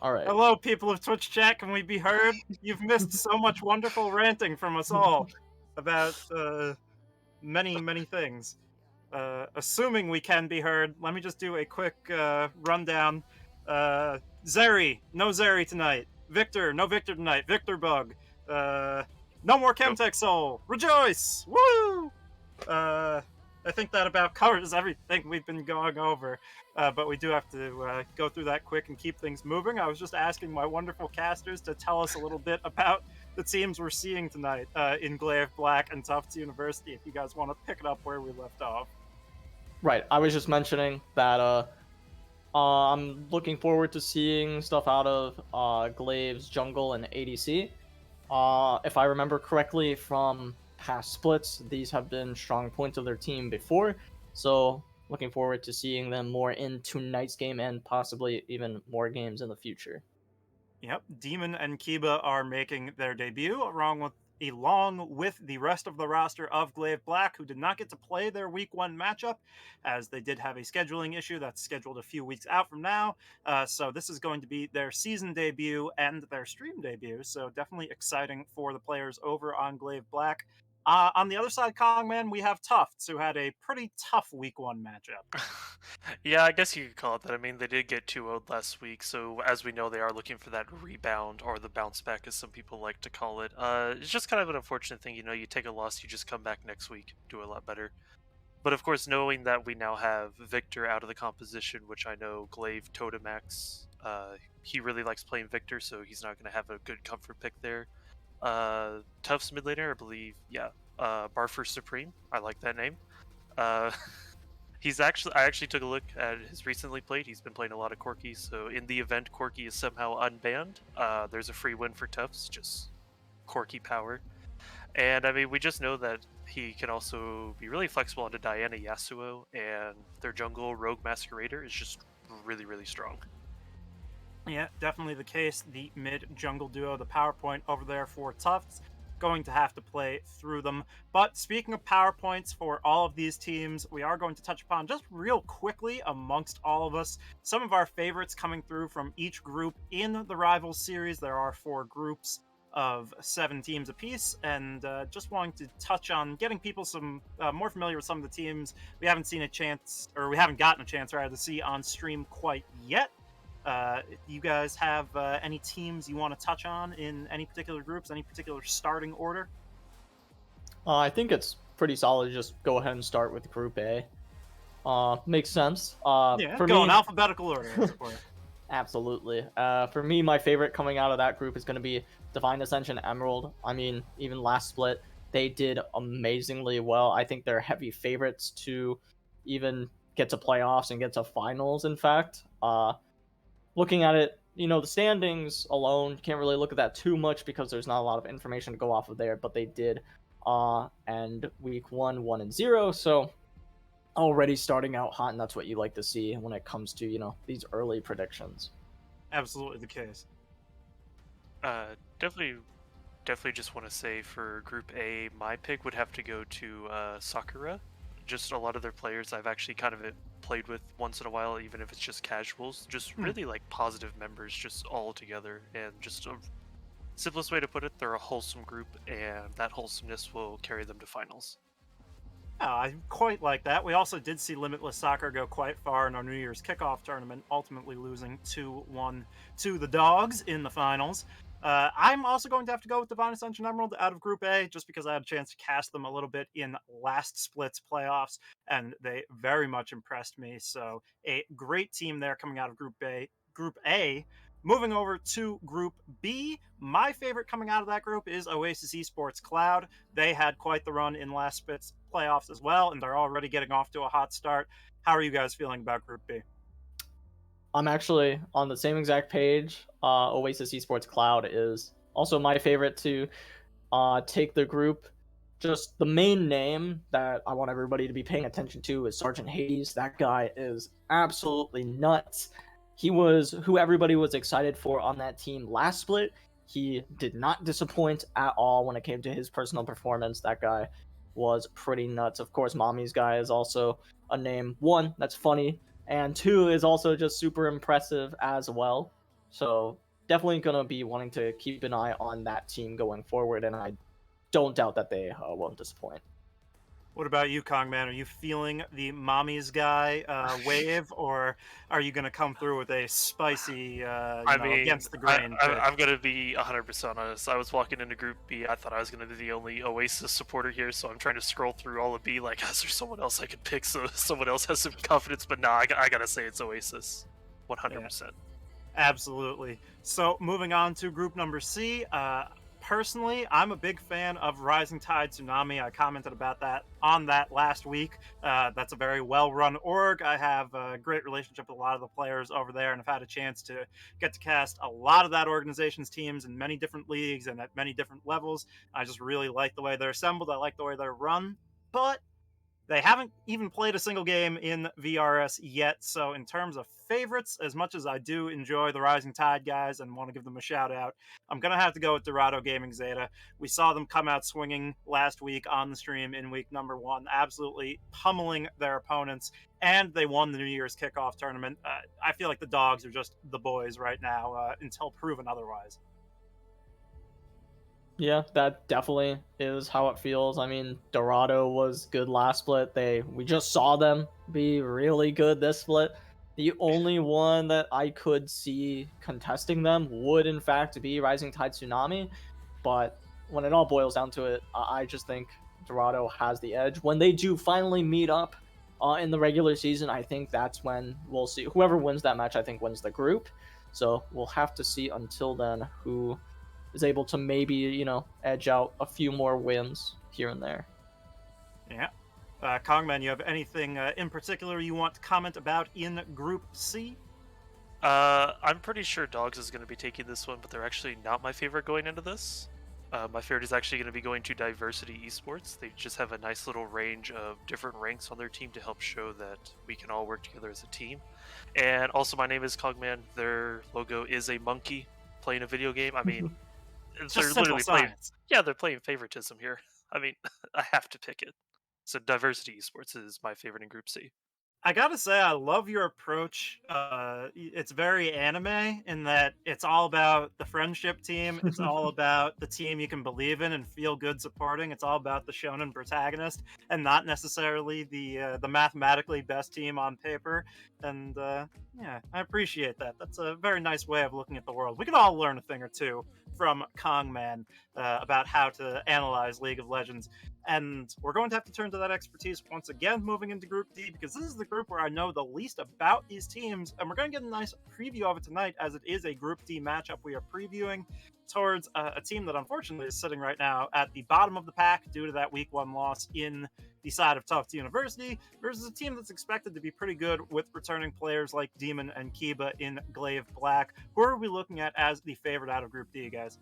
All right. Hello, people of Twitch chat. Can we be heard? You've missed so much wonderful ranting from us all about many, many things. Assuming we can be heard, let me just do a quick rundown. Zeri, no Zeri tonight. Victor, no Victor tonight. Victor Bug. Uh, no more Yep. Chemtech Soul. Rejoice! Woo! Uh, I think that about covers everything we've been going over. But we do have to go through that quick and keep things moving. I was just asking my wonderful casters to tell us a little bit about the teams we're seeing tonight in GLV Black and Tufts University, if you guys want to pick it up where we left off. Right. I was just mentioning that I'm looking forward to seeing stuff out of Glaive's Jungle and ADC. If I remember correctly from past splits, these have been strong points of their team before. So looking forward to seeing them more in tonight's game and possibly even more games in the future. Yep, Demon and Kiba are making their debut, along with the rest of the roster of GLV Black, who did not get to play their Week 1 matchup, as they did have a scheduling issue that's scheduled a few weeks out from now. So this is going to be their season debut and their stream debut, so definitely exciting for the players over on GLV Black. On the other side, Kongman, we have Tufts, who had a pretty tough Week 1 matchup. Yeah, I guess you could call it that. I mean, they did get 2-0'd last week, so as we know, they are looking for that rebound or the bounce back, as some people like to call it. It's just kind of an unfortunate thing, you take a loss, you just come back next week, do a lot better. But of course, knowing that we now have Victor out of the composition, which I know Glaive Totemax, he really likes playing Victor, so he's not going to have a good comfort pick there. Tufts mid laner, I believe, yeah. Barfer Supreme, I like that name. Uh, I actually took a look at his recently played. He's been playing a lot of Corki, so in the event Corki is somehow unbanned, there's a free win for Tufts, just Corki power. And I mean, we just know that he can also be really flexible onto Diana Yasuo, and their jungle Rogue Masquerader is just really, really strong. Yeah, definitely the case. The mid jungle duo, the PowerPoint over there for Tufts, going to have to play through them. But speaking of PowerPoints for all of these teams, we are going to touch upon just real quickly amongst all of us some of our favorites coming through from each group in the Rivals series. There are 4 groups of 7 teams apiece, and just wanting to touch on getting people some more familiar with some of the teams we haven't gotten a chance rather to see on stream quite yet. You guys have any teams you want to touch on in any particular groups, any particular starting order? I think it's pretty solid to just go ahead and start with Group A. Makes sense. Yeah, For go in me, alphabetical order, as it were. absolutely. For me, my favorite coming out of that group is going to be Divine Ascension Emerald. I mean, even last split, they did amazingly well. I think they're heavy favorites to even get to playoffs and get to finals, in fact. Looking at it, the standings alone, can't really look at that too much because there's not a lot of information to go off of there, but they did end week 1-1-0, so already starting out hot, and that's what you like to see when it comes to, these early predictions. Absolutely the case. Definitely just want to say for Group A, my pick would have to go to Sakura. Just a lot of their players I've actually kind of played with once in a while, even if it's just casuals. Just really like positive members, just all together, and just a simplest way to put it, they're a wholesome group, and that wholesomeness will carry them to finals. Yeah, I quite like that. We also did see Limitless Soccer go quite far in our New Year's kickoff tournament, ultimately losing 2-1 to the Dogs in the finals. I'm also going to have to go with Divine Ascension Emerald out of Group A, just because I had a chance to cast them a little bit in last split's playoffs, and they very much impressed me. So a great team there coming out of Group A. Group A. Moving over to Group B, my favorite coming out of that group is Oasis Esports Cloud. They had quite the run in last split's playoffs as well, and they're already getting off to a hot start. How are you guys feeling about Group B? I'm actually on the same exact page. Oasis Esports Cloud is also my favorite to take the group. Just the main name that I want everybody to be paying attention to is Sergeant Hades. That guy is absolutely nuts. He was who everybody was excited for on that team last split. He did not disappoint at all when it came to his personal performance. That guy was pretty nuts. Of course, Mommy's guy is also a name. 1, that's funny, and 2 is also just super impressive as well. So definitely gonna be wanting to keep an eye on that team going forward, and I don't doubt that they won't disappoint. What about you, Kongman? Are you feeling the mommy's guy wave, or are you going to come through with a spicy, I mean, against the grain pick? I'm gonna be 100% honest. I was walking into Group B. I thought I was gonna be the only Oasis supporter here, so I'm trying to scroll through all of B. Like, is there someone else I could pick so someone else has some confidence? But nah, I gotta say it's Oasis, 100%. Absolutely. So moving on to group number C. Personally, I'm a big fan of Rising Tide Tsunami. I commented about that on that last week. That's a very well-run org. I have a great relationship with a lot of the players over there, and I've had a chance to get to cast a lot of that organization's teams in many different leagues and at many different levels. I just really like the way they're assembled. I like the way they're run. But they haven't even played a single game in VRS yet, so in terms of favorites, as much as I do enjoy the Rising Tide guys and want to give them a shout out, I'm going to have to go with Dorado Gaming Zeta. We saw them come out swinging last week on the stream in week number 1, absolutely pummeling their opponents, and they won the New Year's kickoff tournament. I feel like the dogs are just the boys right now until proven otherwise. Yeah, that definitely is how it feels. I mean, Dorado was good last split. We just saw them be really good this split. The only one that I could see contesting them would in fact be Rising Tide Tsunami, but when it all boils down to it, I just think Dorado has the edge. When they do finally meet up in the regular season, I think that's when we'll see. Whoever wins that match, I think wins the group. So we'll have to see until then who is able to maybe, edge out a few more wins here and there. Yeah. Kongman, you have anything in particular you want to comment about in Group C? I'm pretty sure Dogs is going to be taking this one, but they're actually not my favorite going into this. My favorite is actually going to be going to Diversity Esports. They just have a nice little range of different ranks on their team to help show that we can all work together as a team. And also, my name is Cogman. Their logo is a monkey playing a video game. I mean, they're literally playing. Yeah, they're playing favoritism here. I mean, I have to pick it. So Diversity Esports is my favorite in Group C. I gotta say, I love your approach. It's very anime in that it's all about the friendship team. It's all about the team you can believe in and feel good supporting. It's all about the shonen protagonist, and not necessarily the mathematically best team on paper. And yeah, I appreciate that. That's a very nice way of looking at the world. We can all learn a thing or two from Kongman about how to analyze League of Legends. And we're going to have to turn to that expertise once again moving into Group D, because this is the group where I know the least about these teams, and we're going to get a nice preview of it tonight, as it is a Group D matchup we are previewing towards a team that unfortunately is sitting right now at the bottom of the pack due to that Week 1 loss in the side of Tufts University, versus a team that's expected to be pretty good with returning players like Demon and Kiba in GLV Black. Who are we looking at as the favorite out of Group D, guys?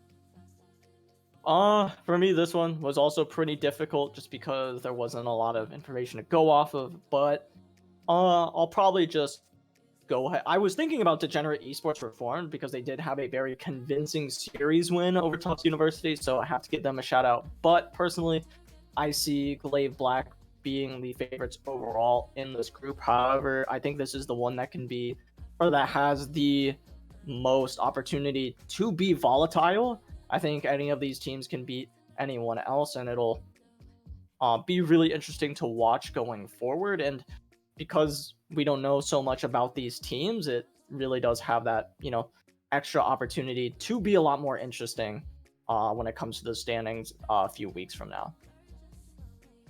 For me, this one was also pretty difficult just because there wasn't a lot of information to go off of, but I'll probably just go ahead. I was thinking about Degenerate Esports Reformed because they did have a very convincing series win over Tufts University, so I have to give them a shout out. But personally, I see GLV Black being the favorites overall in this group. However, I think this is the one that can be, or that has the most opportunity to be volatile. I think any of these teams can beat anyone else, and it'll be really interesting to watch going forward. And because we don't know so much about these teams, it really does have that, extra opportunity to be a lot more interesting when it comes to the standings a few weeks from now.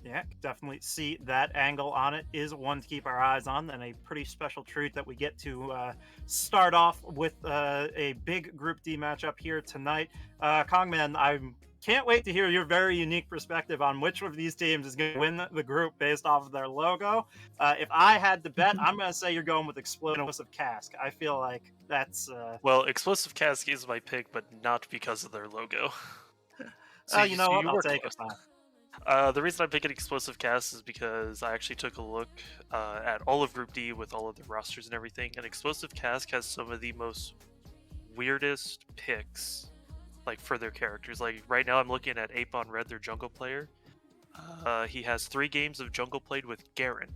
Yeah, definitely see that angle on it is one to keep our eyes on, and a pretty special treat that we get to start off with a big Group D matchup here tonight. Kongman, I can't wait to hear your very unique perspective on which of these teams is going to win the group based off of their logo. If I had to bet, I'm going to say you're going with Explosive Cask. I feel like that's... Well, Explosive Cask is my pick, but not because of their logo. So you know what? I'll take it. The reason I'm picking Explosive Cast is because I actually took a look at all of Group D with all of the rosters and everything, and Explosive Cask has some of the most weirdest picks, like, for their characters. Like, right now I'm looking at Ape on Red, their jungle player. He has 3 games of jungle played with Garen.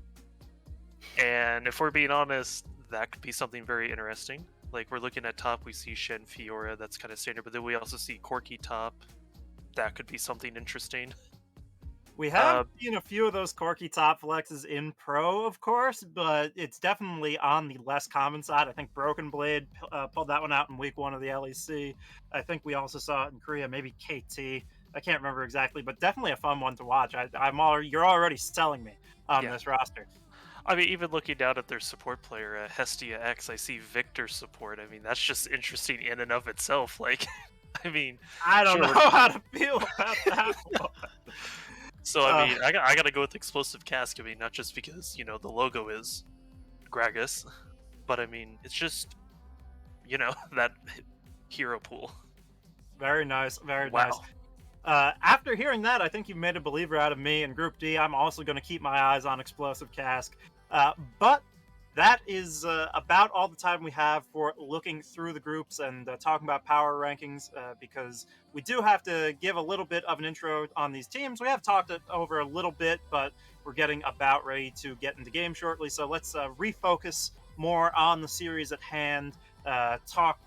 And if we're being honest, that could be something very interesting. Like, we're looking at top, we see Shen, Fiora, that's kind of standard, but then we also see Corki top. That could be something interesting. We have seen a few of those Corki top flexes in Pro, of course, but it's definitely on the less common side. I think Broken Blade pulled that one out in week 1 of the LEC. I think we also saw it in Korea, maybe KT. I can't remember exactly, but definitely a fun one to watch. You're already selling me on this roster. I mean, even looking down at their support player, Hestia X, I see Victor support. I mean, that's just interesting in and of itself. Like, I mean, I don't know how to feel about that one. So, I mean, I gotta go with Explosive Cask. I mean, not just because, you know, the logo is Gragas, but I mean, it's just, you know, that hero pool. Very nice, very Wow. nice. After hearing that, I think you've made a believer out of me. In Group D, I'm also going to keep my eyes on Explosive Cask. But that is about all the time we have for looking through the groups and talking about power rankings, because we do have to give a little bit of an intro on these teams. We have talked it over a little bit, but we're getting about ready to get into game shortly. So let's refocus more on the series at hand. Talk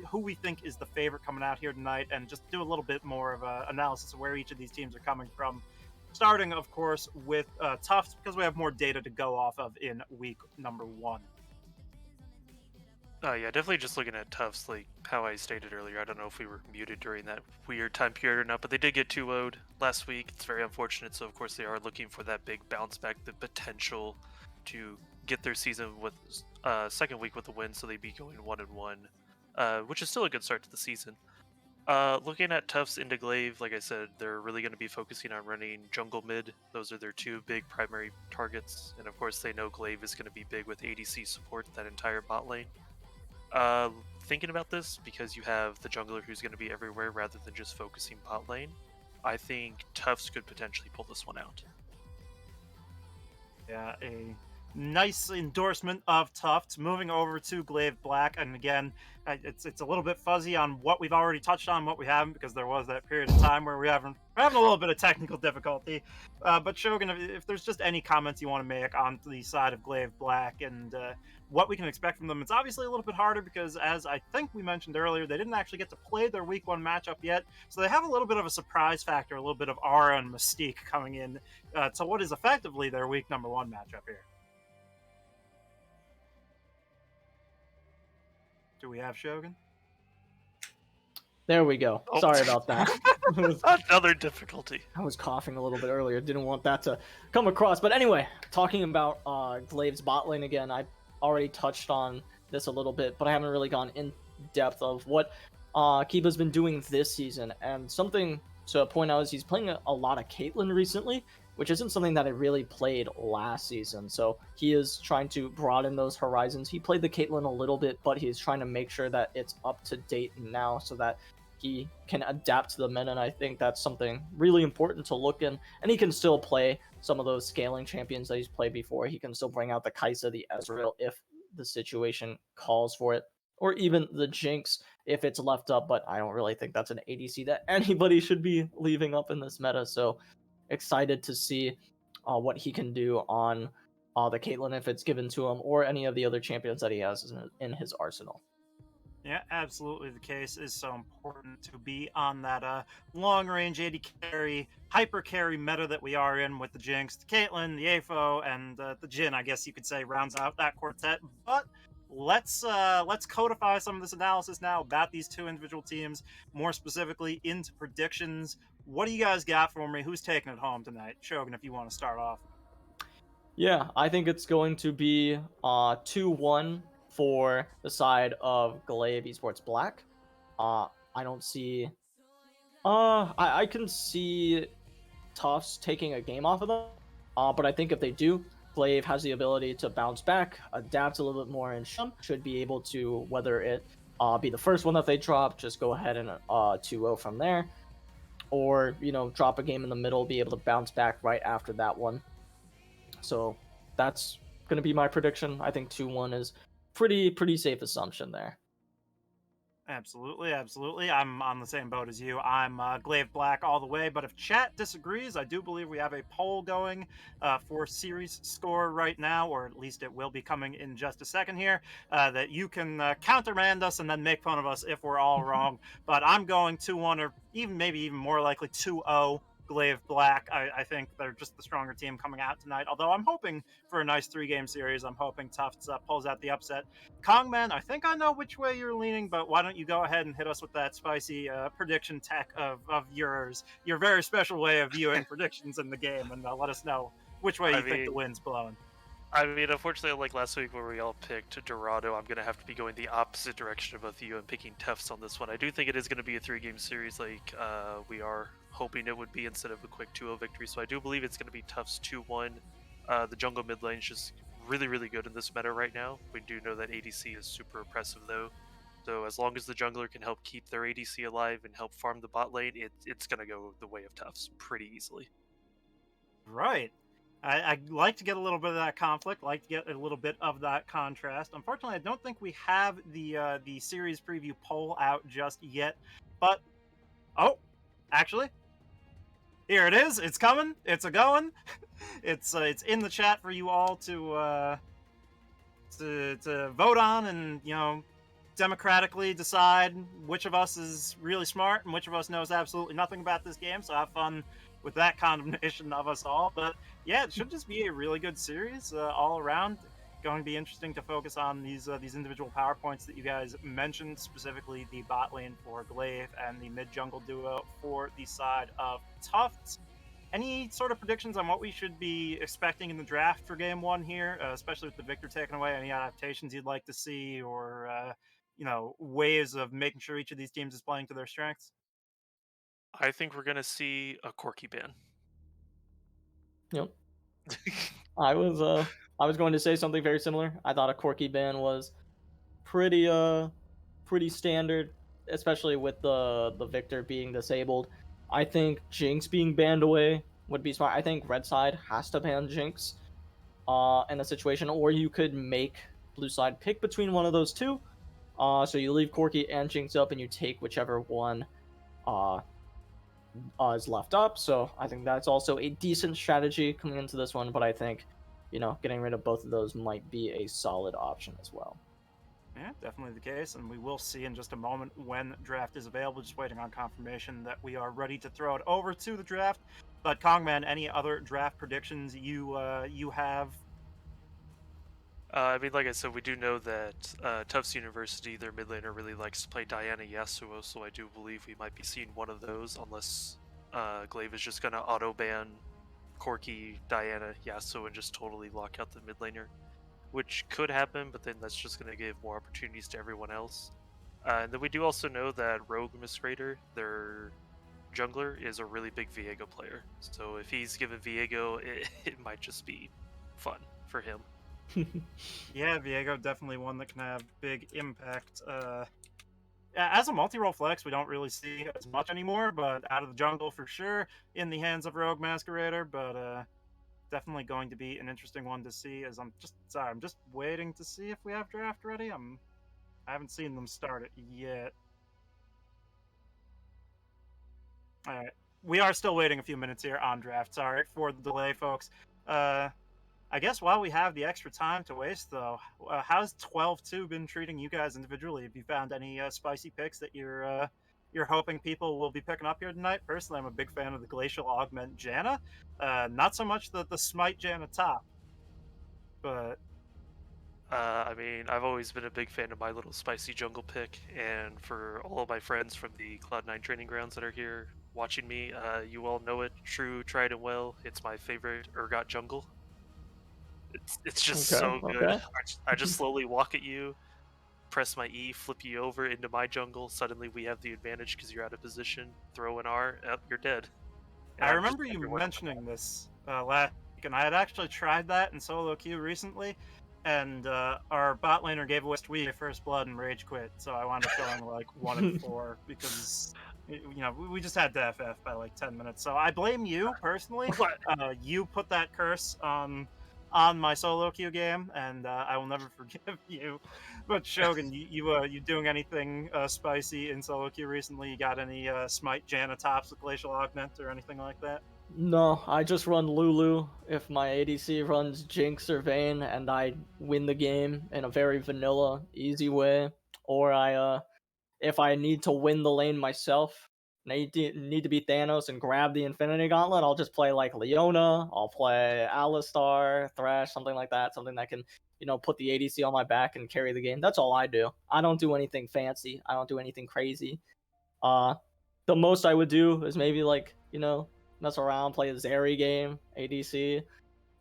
who we think is the favorite coming out here tonight, and just do a little bit more of an analysis of where each of these teams are coming from. Starting, of course, with Tufts, because we have more data to go off of in week number 1. Oh yeah, definitely just looking at Tufts, like how I stated earlier. I don't know if we were muted during that weird time period or not, but they did get 2-0'd last week. It's very unfortunate, so of course they are looking for that big bounce back, the potential to get their season with second week with a win, so they'd be going 1-1, which is still a good start to the season. Looking at Tufts into Glaive, like I said, they're really going to be focusing on running jungle mid. Those are their 2 big primary targets, and of course they know Glaive is going to be big with ADC support, that entire bot lane. Thinking about this, because you have the jungler who's going to be everywhere rather than just focusing bot lane, I think Tufts could potentially pull this one out. Yeah, a nice endorsement of Tufts. Moving over to Glaive Black, and again, it's a little bit fuzzy on what we've already touched on, what we haven't, because there was that period of time where we're having a little bit of technical difficulty. But Shogun, if there's just any comments you want to make on the side of Glaive Black and what we can expect from them, it's obviously a little bit harder because, as I think we mentioned earlier, they didn't actually get to play their week 1 matchup yet, so they have a little bit of a surprise factor, a little bit of aura and mystique coming in to what is effectively their week number 1 matchup here. Do we have Shogun? There we go. Oh. Sorry about that. Another difficulty. I was coughing a little bit earlier. Didn't want that to come across. But anyway, talking about Glaive's bot lane again, I already touched on this a little bit, but I haven't really gone in depth of what Kiba's been doing this season. And something to point out is he's playing a lot of Caitlyn recently, which isn't something that I really played last season. So he is trying to broaden those horizons. He played the Caitlyn a little bit, but he's trying to make sure that it's up to date now so that he can adapt to the meta, and I think that's something really important to look in. And he can still play some of those scaling champions that he's played before. He can still bring out the Kai'Sa, the Ezreal, if the situation calls for it, or even the Jinx if it's left up, but I don't really think that's an ADC that anybody should be leaving up in this meta, so excited to see what he can do on the Caitlyn if it's given to him, or any of the other champions that he has in his arsenal. Yeah, absolutely. The case is so important to be on that long-range AD carry, hyper carry meta that we are in with the Jinx, the Caitlyn, the AFO, and the Jhin, I guess you could say, rounds out that quartet. But let's codify some of this analysis now about these 2 individual teams, more specifically into predictions. What do you guys got for me? Who's taking it home tonight? Shogun, if you want to start off. Yeah, I think it's going to be 2-1 for the side of Glaive Esports Black. I don't see... I can see Tufts taking a game off of them, but I think if they do, Glaive has the ability to bounce back, adapt a little bit more, and should be able to, whether it be the first one that they drop, just go ahead and 2-0 from there, or, you know, drop a game in the middle, be able to bounce back right after that one. So that's going to be my prediction. I think 2-1 is pretty safe assumption there. Absolutely, absolutely. I'm on the same boat as you. I'm Glaive Black all the way. But if chat disagrees, I do believe we have a poll going for series score right now, or at least it will be coming in just a second here, that you can countermand us and then make fun of us if we're all wrong. But I'm going 2-1, or even maybe even more likely 2-0. Glaive Black. I think they're just the stronger team coming out tonight. Although I'm hoping for a nice 3-game series. I'm hoping Tufts pulls out the upset. Kongman, I think I know which way you're leaning, but why don't you go ahead and hit us with that spicy prediction tech of yours, your very special way of viewing predictions in the game, and let us know which way you think the wind's blowing. I mean, unfortunately, like last week where we all picked Dorado, I'm going to have to be going the opposite direction of both of you and picking Tufts on this one. I do think it is going to be a 3-game series like we are hoping it would be instead of a quick 2-0 victory. So I do believe it's going to be Tufts 2-1. The jungle mid lane is just really, really good in this meta right now. We do know that ADC is super oppressive though. So as long as the jungler can help keep their ADC alive and help farm the bot lane, it's going to go the way of Tufts pretty easily. Right. I like to get a little bit of that conflict, like to get a little bit of that contrast. Unfortunately, I don't think we have the series preview poll out just yet. But oh, actually, here it is. It's coming. It's a going. It's in the chat for you all to vote on, and democratically decide which of us is really smart and which of us knows absolutely nothing about this game. So have fun with that condemnation of us all. But yeah, it should just be a really good series all around. Going to be interesting to focus on these individual PowerPoints that you guys mentioned, specifically the bot lane for Glaive and the mid jungle duo for the side of Tufts. Any sort of predictions on what we should be expecting in the draft for Game 1 here, especially with the Victor taken away? Any adaptations you'd like to see, or ways of making sure each of these teams is playing to their strengths? I think we're going to see a Corki ban. Yep. I was going to say something very similar. I thought a Corki ban was pretty standard, especially with the Victor being disabled. I think Jinx being banned away would be smart. I think Red Side has to ban Jinx in a situation, or you could make Blue Side pick between one of those two. So you leave Corki and Jinx up, and you take whichever one is left up. So I think that's also a decent strategy coming into this one. But I think, getting rid of both of those might be a solid option as well. Yeah, definitely the case, and we will see in just a moment when draft is available. Just waiting on confirmation that we are ready to throw it over to the draft. But Kongman, any other draft predictions you have? I mean, like I said, we do know that Tufts University, their mid laner, really likes to play Diana Yasuo, so I do believe we might be seeing one of those, unless Glaive is just going to auto-ban Corki, Diana, Yasuo, and just totally lock out the mid laner, which could happen, but then that's just going to give more opportunities to everyone else. And then we do also know that Rogue Miscreator, their jungler, is a really big Viego player, so if he's given Viego, it might just be fun for him. Yeah, Viego definitely one that can have big impact. As a multi-role flex, we don't really see as much anymore, but out of the jungle for sure, in the hands of Rogue Masquerader. But definitely going to be an interesting one to see. As I'm just waiting to see if we have draft ready. I haven't seen them start it yet. All right, we are still waiting a few minutes here on draft. Sorry for the delay, folks. I guess while we have the extra time to waste, though, how's 12-2 been treating you guys individually? Have you found any spicy picks that you're hoping people will be picking up here tonight? Personally, I'm a big fan of the Glacial Augment Janna. Not so much the Smite Janna top, but... I mean, I've always been a big fan of my little spicy jungle pick, and for all of my friends from the Cloud9 training grounds that are here watching me, you all know it, true, tried and well, it's my favorite Urgot jungle. It's just so good. Okay. I just slowly walk at you, press my E, flip you over into my jungle. Suddenly we have the advantage because you're out of position. Throw an R, you're dead. And I remember you mentioning this last week, and I had actually tried that in solo queue recently, and our bot laner gave us first blood and rage quit, so I wound up going like 1-4 because we just had to FF by like 10 minutes. So I blame you personally. You put that curse on on my solo queue game, and I will never forgive you. But Shogun, you doing anything spicy in solo queue recently? You got any Smite Janatops with Glacial Augment or anything like that? No, I just run Lulu if my ADC runs Jinx or Vayne and I win the game in a very vanilla, easy way. Or if I need to win the lane myself, need to beat Thanos and grab the Infinity Gauntlet, I'll just play like Leona, I'll play Alistar, Thresh, something like that, something that can, put the ADC on my back and carry the game. That's all I do. I don't do anything fancy. I don't do anything crazy. Uh, the most I would do is maybe like, mess around, play a Zeri game, ADC.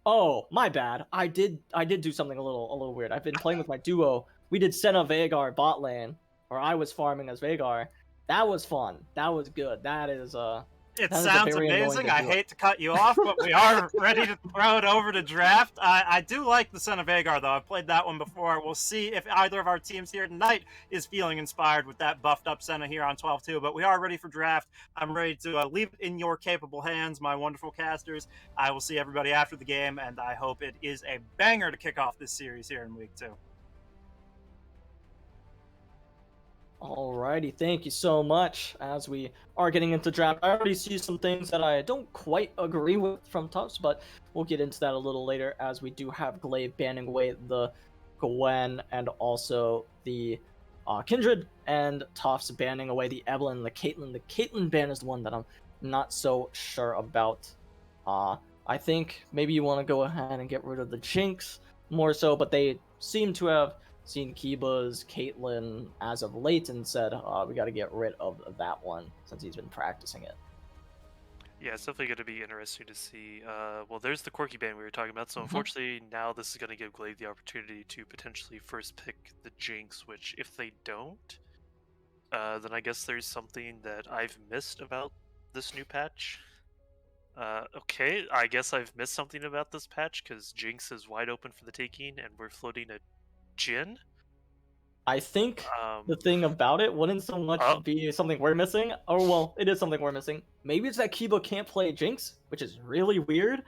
Oh, my bad. I did do something a little weird. I've been playing with my duo. We did Senna Veigar bot lane, or I was farming as Veigar. That was fun. That was good. It that is sounds very annoying amazing. to I do. hate to cut you off, but we are ready to throw it over to draft. I do like the Son of Vagar, though. I've played that one before. We'll see if either of our teams here tonight is feeling inspired with that buffed up Senna here on 12-2. But we are ready for draft. I'm ready to leave it in your capable hands, my wonderful casters. I will see everybody after the game, and I hope it is a banger to kick off this series here in week 2. Alrighty, thank you so much. As we are getting into draft, I already see some things that I don't quite agree with from Tufts, but we'll get into that a little later, as we do have Glaive banning away the Gwen and also the Kindred, and Tufts banning away the Evelynn and the Caitlyn. The Caitlyn ban is the one that I'm not so sure about. I think maybe you want to go ahead and get rid of the Jinx more so, but they seem to have seen Kiba's Caitlyn as of late and said, we got to get rid of that one since he's been practicing it. Yeah, it's definitely going to be interesting to see. Well, there's the quirky ban we were talking about, so unfortunately now this is going to give Glaive the opportunity to potentially first pick the Jinx, which if they don't, then I guess there's something that I've missed about this new patch. Okay, I guess I've missed something about this patch, because Jinx is wide open for the taking, and we're floating a Jhin. I think the thing about it wouldn't so much be something we're missing, or well, it is something we're missing. Maybe it's that Kiba can't play Jinx, which is really weird,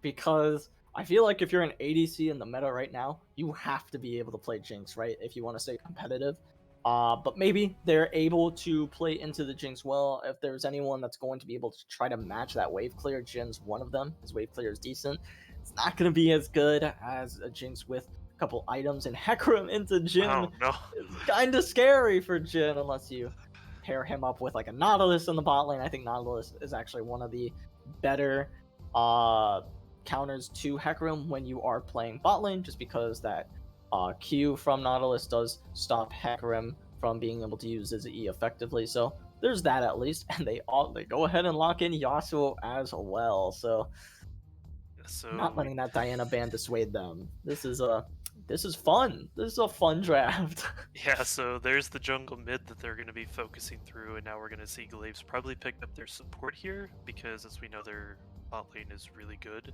because I feel like if you're an ADC in the meta right now, you have to be able to play Jinx, right? If you want to stay competitive. But maybe they're able to play into the Jinx well. If there's anyone that's going to be able to try to match that wave clear, Jin's one of them. His wave clear is decent. It's not going to be as good as a Jinx with a couple items, and Hecarim into Jhin is kind of scary for Jhin unless you pair him up with like a Nautilus in the bot lane. I think Nautilus is actually one of the better counters to Hecarim when you are playing bot lane, just because that Q from Nautilus does stop Hecarim from being able to use his E effectively. So there's that at least, and they go ahead and lock in Yasuo as well. So not letting that Diana ban dissuade them. This is fun. This is a fun draft. Yeah, so there's the jungle mid that they're going to be focusing through, and now we're going to see Glaives probably pick up their support here, because as we know, their bot lane is really good.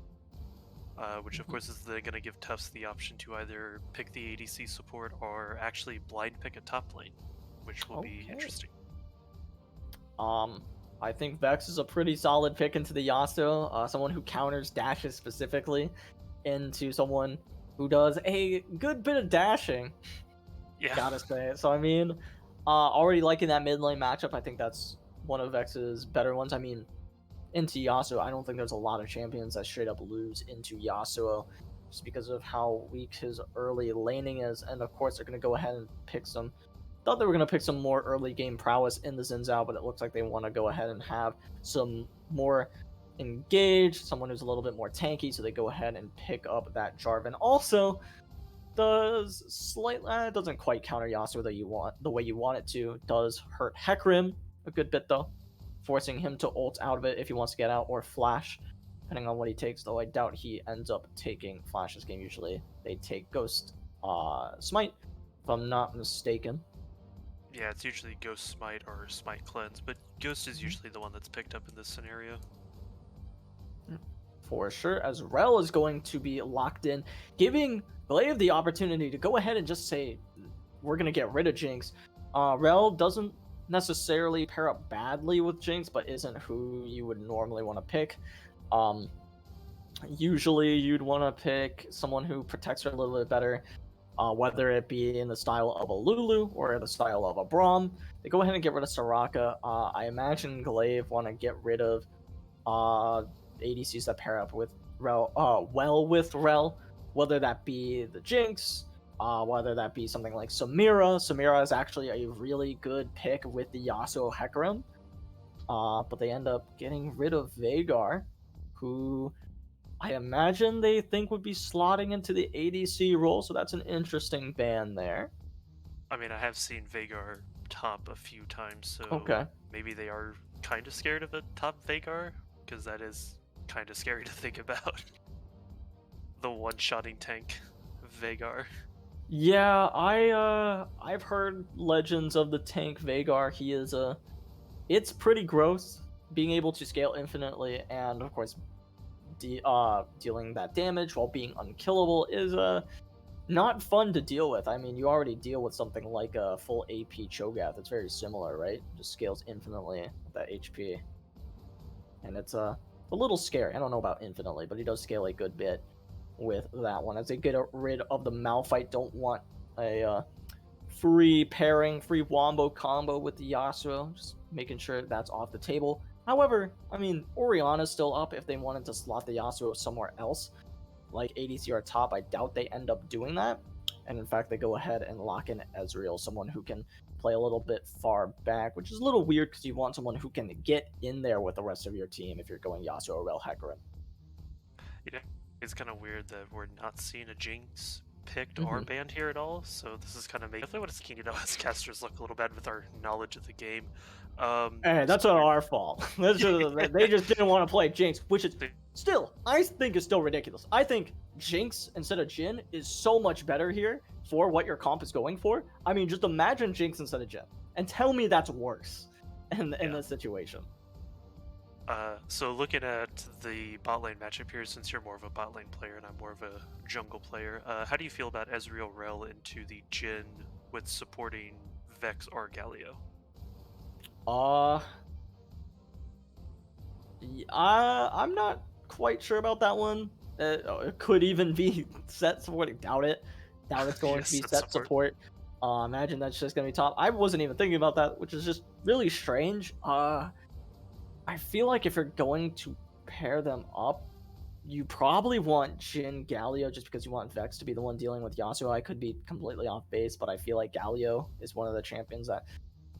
Which of course is going to give Tufts the option to either pick the ADC support or actually blind pick a top lane, which will be interesting. I think Vex is a pretty solid pick into the Yasuo, someone who counters dashes specifically into someone who does a good bit of dashing. Yeah. Gotta say. So I mean, already liking that mid lane matchup. I think that's one of Vex's better ones. I mean, into Yasuo, I don't think there's a lot of champions that straight up lose into Yasuo just because of how weak his early laning is. And of course, they're going to go ahead and pick some. Thought they were going to pick some more early game prowess in the Xin Zhao, but it looks like they want to go ahead and have some more engaged, someone who's a little bit more tanky, so they go ahead and pick up that Jarvan. Also, does slightly doesn't quite counter Yasuo the way you want it to. Does hurt Hecarim a good bit though, forcing him to ult out of it if he wants to get out, or flash, depending on what he takes, though I doubt he ends up taking flash this game. Usually they take Ghost Smite, if I'm not mistaken. Yeah, it's usually Ghost Smite or Smite Cleanse, but Ghost is usually the one that's picked up in this scenario. For sure, as Rel is going to be locked in, giving Glaive the opportunity to go ahead and just say, we're going to get rid of Jinx. Rel doesn't necessarily pair up badly with Jinx, but isn't who you would normally want to pick. usually you'd want to pick someone who protects her a little bit better, whether it be in the style of a Lulu or the style of a Braum. They go ahead and get rid of Soraka. I imagine GLV want to get rid of ADCs that pair up with Rel, with Rel, whether that be the Jinx, whether that be something like Samira. Samira is actually a really good pick with the Yasuo Hecarim, but they end up getting rid of Veigar, who I imagine they think would be slotting into the ADC role, so that's an interesting ban there. I mean, I have seen Veigar top a few times, so Okay. maybe they are kind of scared of a top Veigar, because that is kind of scary to think about. The one-shotting tank, Veigar. Yeah, I've heard legends of the tank Veigar. He is it's pretty gross being able to scale infinitely, and of course, dealing that damage while being unkillable is not fun to deal with. I mean, you already deal with something like a full AP Cho'Gath. It's very similar, right? Just scales infinitely with that HP, and it's a little scary. I don't know about infinitely, but he does scale a good bit with that one. As they get rid of the Malphite, don't want a free pairing, free wombo combo with the Yasuo, just making sure that's off the table. However, I mean, Orianna's still up if they wanted to slot the Yasuo somewhere else, like ADC or top. I doubt they end up doing that. And in fact, they go ahead and lock in Ezreal, someone who can play a little bit far back, which is a little weird because you want someone who can get in there with the rest of your team if you're going Yasuo or Rel Hecarim. Yeah, it's kind of weird that we're not seeing a Jinx picked or banned here at all, so this is kind of making... Definitely what it's keen, you know, as casters look a little bad with our knowledge of the game. Hey, that's not our fault. They just didn't want to play Jinx, which is still, I think is still ridiculous. I think Jinx instead of Jhin is so much better here for what your comp is going for. I mean, just imagine Jinx instead of Jhin, and tell me that's worse in this situation. So looking at the bot lane matchup here, since you're more of a bot lane player and I'm more of a jungle player, how do you feel about Ezreal Rel into the Jhin with supporting Vex or Galio? I'm not quite sure about that one. It could even be set supporting. Doubt it. Doubt it's going to be set support. Imagine that's just going to be top. I wasn't even thinking about that, which is just really strange. I feel like if you're going to pair them up, you probably want Jhin Galio just because you want Vex to be the one dealing with Yasuo. I could be completely off base, but I feel like Galio is one of the champions that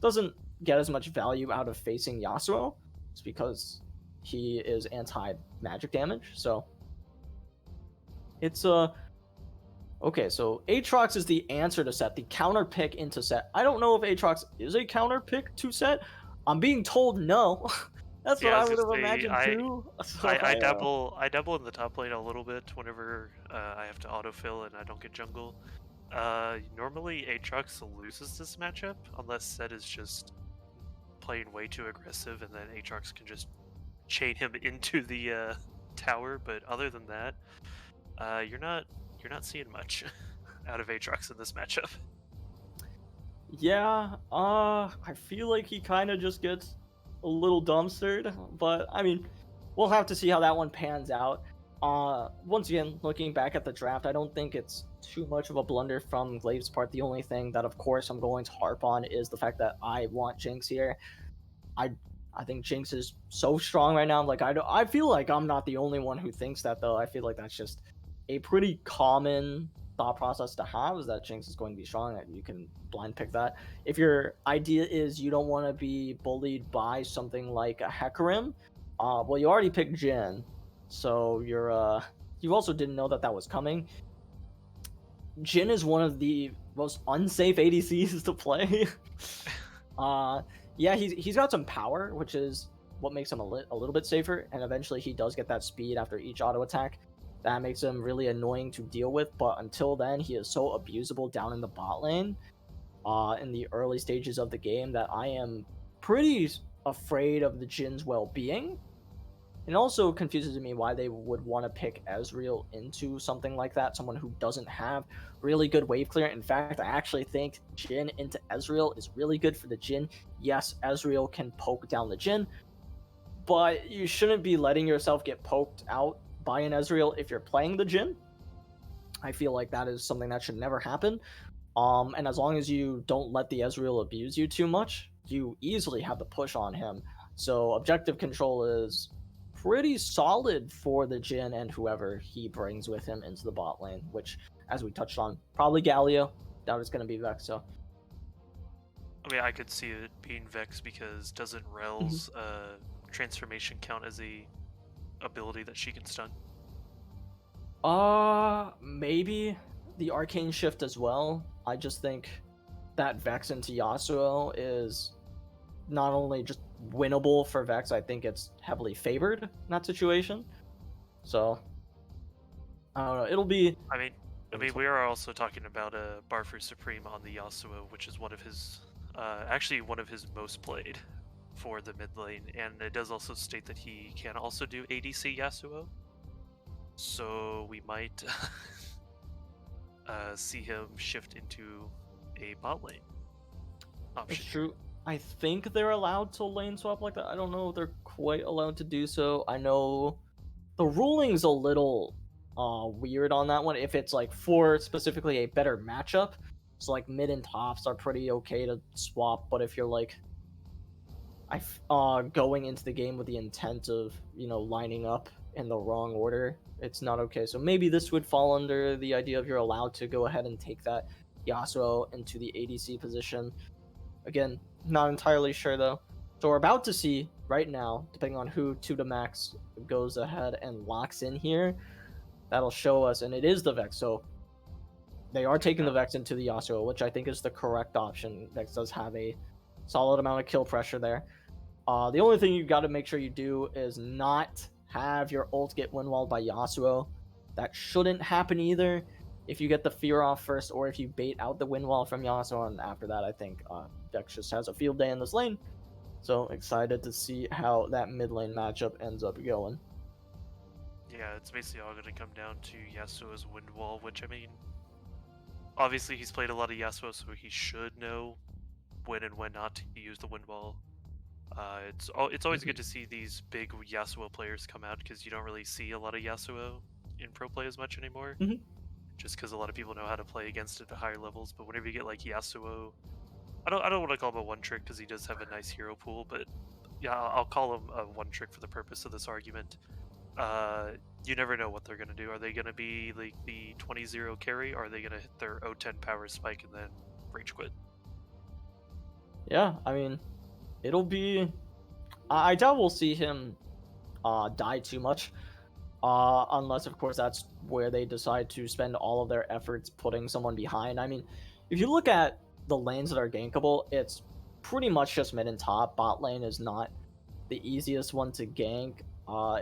doesn't get as much value out of facing Yasuo. It's because he is anti-magic damage. So it's okay, so Aatrox is the answer to set, the counter pick into set. I don't know if Aatrox is a counter pick to set. I'm being told no. That's what I would have imagined too. So I dabble in the top lane a little bit whenever I have to autofill and I don't get jungle. Normally Aatrox loses this matchup unless Set is just playing way too aggressive, and then Aatrox can just chain him into the tower. But other than that, you're not seeing much out of Aatrox in this matchup. Yeah, I feel like he kind of just gets a little dumpstered, but I mean, we'll have to see how that one pans out. Once again, looking back at the draft, I don't think it's too much of a blunder from GLV's part. The only thing that, of course, I'm going to harp on is the fact that I want Jinx here. I think Jinx is so strong right now. Like, I feel like I'm not the only one who thinks that, though. I feel like that's just a pretty common thought process to have, is that Jinx is going to be strong, and you can blind pick that. If your idea is you don't want to be bullied by something like a Hecarim, well, you already picked Jhin, so you also didn't know that was coming. Jhin is one of the most unsafe ADCs to play. Yeah, he's got some power, which is what makes him a little bit safer, and eventually he does get that speed after each auto attack. That makes him really annoying to deal with, but until then, he is so abusable down in the bot lane in the early stages of the game that I am pretty afraid of the Jhin's well-being. It also confuses me why they would want to pick Ezreal into something like that, someone who doesn't have really good wave clear. In fact, I actually think Jhin into Ezreal is really good for the Jhin. Yes, Ezreal can poke down the Jhin, but you shouldn't be letting yourself get poked out buy an Ezreal if you're playing the Jhin. I feel like that is something that should never happen. And as long as you don't let the Ezreal abuse you too much, you easily have the push on him. So objective control is pretty solid for the Jhin and whoever he brings with him into the bot lane, which, as we touched on, probably Galio. That is going to be Vex. So I mean, I could see it being Vex because doesn't Rel's transformation count as a ability that she can stun? Maybe the Arcane Shift as well. I just think that Vex into Yasuo is not only just winnable for Vex, I think it's heavily favored in that situation. So I don't know. It'll be. I mean, we are also talking about Barfur Supreme on the Yasuo, which is one of his, actually one of his most played for the mid lane, and it does also state that he can also do ADC Yasuo. So we might see him shift into a bot lane option. It's true. I think they're allowed to lane swap like that. I don't know if they're quite allowed to do so. I know the ruling's a little weird on that one. If it's like for specifically a better matchup, so like mid and tops are pretty okay to swap. But if you're like going into the game with the intent of lining up in the wrong order, it's not okay. So maybe this would fall under the idea of you're allowed to go ahead and take that Yasuo into the ADC position. Again, not entirely sure though. So we're about to see right now, depending on who 2 to max goes ahead and locks in here, that'll show us, and it is the Vex. So they are taking the Vex into the Yasuo, which I think is the correct option. Vex does have a solid amount of kill pressure there. The only thing you got to make sure you do is not have your ult get windwalled by Yasuo. That shouldn't happen either if you get the fear off first, or if you bait out the windwall from Yasuo, and after that I think Vex just has a field day in this lane. So excited to see how that mid lane matchup ends up going. Yeah, it's basically all going to come down to Yasuo's windwall, which, I mean, obviously he's played a lot of Yasuo, so he should know when and when not to use the windwall. It's always good to see these big Yasuo players come out, because you don't really see a lot of Yasuo in pro play as much anymore. Just because a lot of people know how to play against it at higher levels. But whenever you get like Yasuo, I don't want to call him a one trick because he does have a nice hero pool, but yeah, I'll call him a one trick for the purpose of this argument. You never know what they're going to do. Are they going to be like the 20-0 carry, or are they going to hit their 0-10 power spike and then rage quit? Yeah, I mean, it'll be... I doubt we'll see him die too much. Unless, of course, that's where they decide to spend all of their efforts putting someone behind. I mean, if you look at the lanes that are gankable, it's pretty much just mid and top. Bot lane is not the easiest one to gank.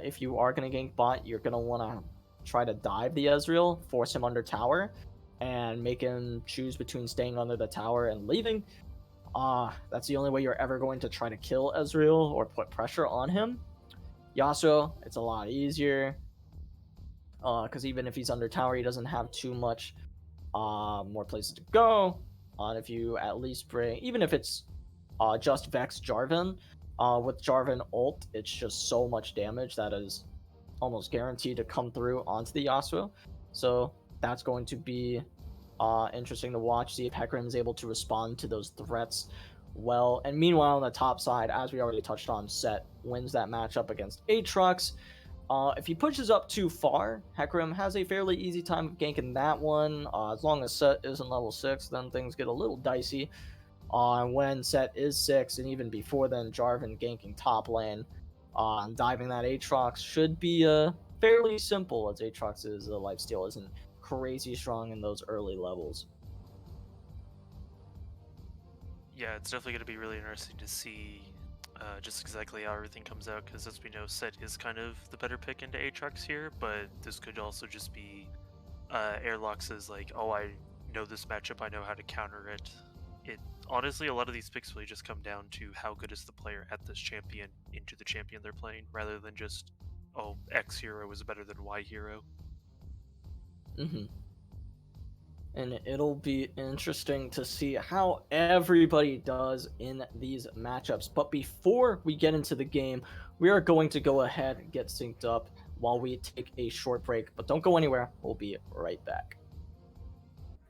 If you are going to gank bot, you're going to want to try to dive the Ezreal, force him under tower, and make him choose between staying under the tower and leaving. That's the only way you're ever going to try to kill Ezreal or put pressure on him. Yasuo, it's a lot easier, because even if he's under tower, he doesn't have too much more places to go. And if you at least bring, even if it's just Vex Jarvan, with Jarvan ult, it's just so much damage that is almost guaranteed to come through onto the Yasuo. So that's going to be interesting to watch, see if Hecarim is able to respond to those threats well. And meanwhile, on the top side, as we already touched on, Set wins that matchup against Aatrox. If he pushes up too far, Hecarim has a fairly easy time of ganking that one. As long as Set isn't level 6, then things get a little dicey. When Set is 6, and even before then, Jarvan ganking top lane, diving that Aatrox should be fairly simple, as Aatrox's lifesteal isn't crazy strong in those early levels. Yeah, it's definitely going to be really interesting to see just exactly how everything comes out, because as we know, Set is kind of the better pick into Aatrox here, but this could also just be Airlox's like, oh, I know this matchup, I know how to counter it. Honestly, a lot of these picks really just come down to how good is the player at this champion into the champion they're playing, rather than just, oh, X hero is better than Y hero. And it'll be interesting to see how everybody does in these matchups. But before we get into the game, we are going to go ahead and get synced up while we take a short break. But don't go anywhere. We'll be right back.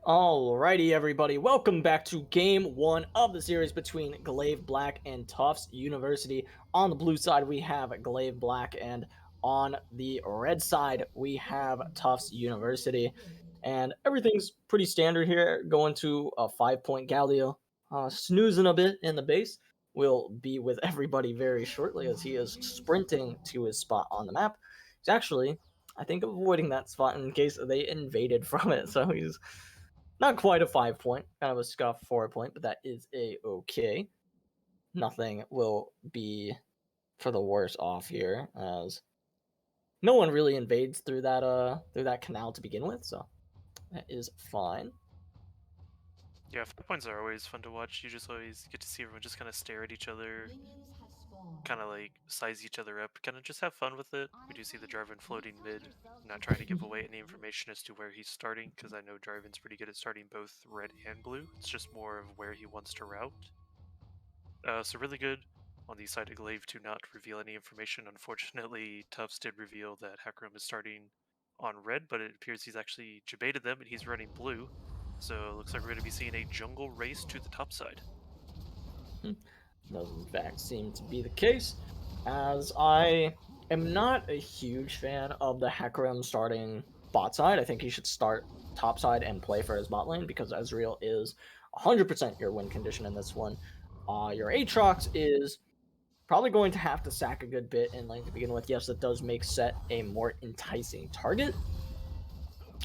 Alrighty, everybody. Welcome back to Game 1 of the series between GLV Black and Tufts University. On the blue side, we have GLV Black, and on the red side, we have Tufts University. And everything's pretty standard here. Going to a 5-point Galio. Snoozing a bit in the base. Will be with everybody very shortly as he is sprinting to his spot on the map. He's actually, I think, avoiding that spot in case they invaded from it. So he's not quite a 5-point, kind of a scuff 4-point, but that is okay. Nothing will be for the worse off here, as no one really invades through that canal to begin with, so that is fine. Yeah, 5 points are always fun to watch. You just always get to see everyone just kind of stare at each other, kind of like size each other up, kind of just have fun with it. We do see the Jarvan floating mid, not trying to give away any information as to where he's starting, because I know Jarvan's pretty good at starting both red and blue. It's just more of where he wants to route. So really good on the side of GLV to not reveal any information. Unfortunately, Tufts did reveal that Hakram is starting on red, but it appears he's actually debated them and he's running blue. So it looks like we're going to be seeing a jungle race to the top side. Does in fact seem to be the case, as I am not a huge fan of the Hecarim starting bot side. I think he should start top side and play for his bot lane, because Ezreal is 100% your win condition in this one. Your Aatrox is probably going to have to sack a good bit in lane to begin with. Yes, that does make Set a more enticing target.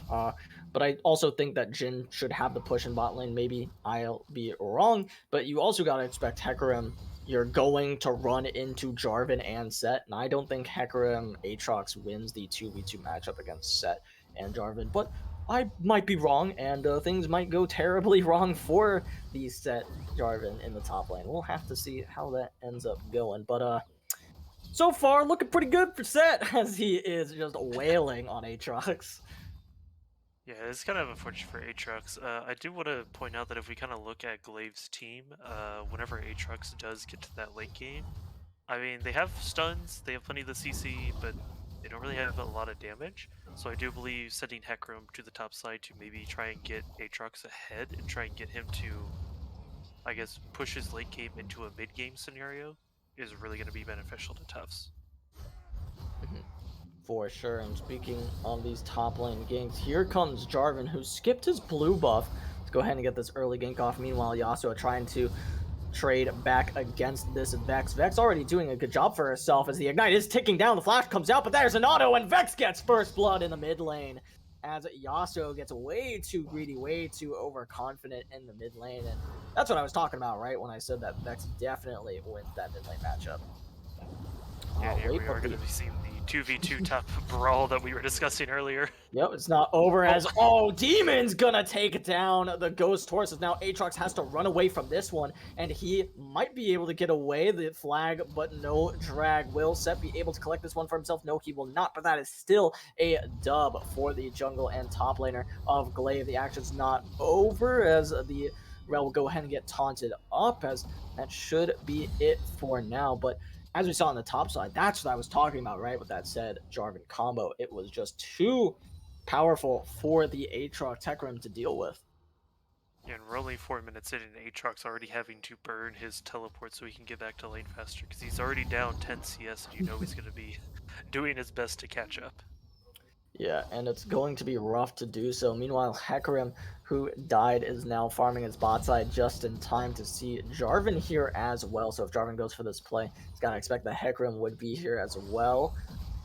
But I also think that Jhin should have the push in bot lane. Maybe I'll be wrong, but you also got to expect Hecarim. You're going to run into Jarvan and Set, and I don't think Hecarim Aatrox wins the 2v2 matchup against Set and Jarvan, but I might be wrong, and things might go terribly wrong for the Set Jarvan in the top lane. We'll have to see how that ends up going, but so far looking pretty good for Set, as he is just wailing on Aatrox. Yeah, it's kind of unfortunate for Aatrox. I do want to point out that if we kind of look at GLV's team, whenever Aatrox does get to that late game, I mean, they have stuns, they have plenty of the CC, but they don't really have a lot of damage. So I do believe sending Hecarim to the top side to maybe try and get Aatrox ahead and try and get him to, I guess, push his late game into a mid-game scenario is really going to be beneficial to Tufts. For sure. And speaking of these top lane ganks, here comes Jarvan, who skipped his blue buff. Let's go ahead and get this early gank off. Meanwhile, Yasuo trying to trade back against this Vex. Vex already doing a good job for herself as the Ignite is ticking down. The flash comes out, but there's an auto, and Vex gets first blood in the mid lane as Yasuo gets way too greedy, way too overconfident in the mid lane. And that's what I was talking about, right, when I said that Vex definitely wins that mid lane matchup. Yeah, here we are going to be seeing the 2v2 top brawl that we were discussing earlier. Yep, it's not over as, Demon's gonna take down the Ghost Horse, as now Aatrox has to run away from this one, and he might be able to get away the flag, but no drag. Will Set be able to collect this one for himself? No, he will not, but that is still a dub for the jungle and top laner of GLV. The action's not over, as the Rel will go ahead and get taunted up, as that should be it for now, but as we saw on the top side, that's what I was talking about, right? With that said, Jarvan combo, it was just too powerful for the Aatrox Hecarim to deal with. Yeah, and we're only 4 minutes in, and Aatrox already having to burn his teleport so he can get back to lane faster, because he's already down 10 CS, and you know he's going to be doing his best to catch up. Yeah, and it's going to be rough to do so. Meanwhile, Hecarim, who died, is now farming his bot side just in time to see Jarvan here as well. So if Jarvan goes for this play, he's got to expect that Hecarim would be here as well,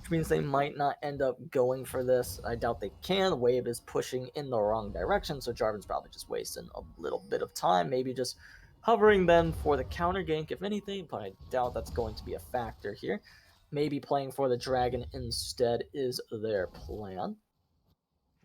which means they might not end up going for this. I doubt they can. The wave is pushing in the wrong direction, so Jarvan's probably just wasting a little bit of time, maybe just hovering them for the counter gank, if anything, but I doubt that's going to be a factor here. Maybe playing for the dragon instead is their plan.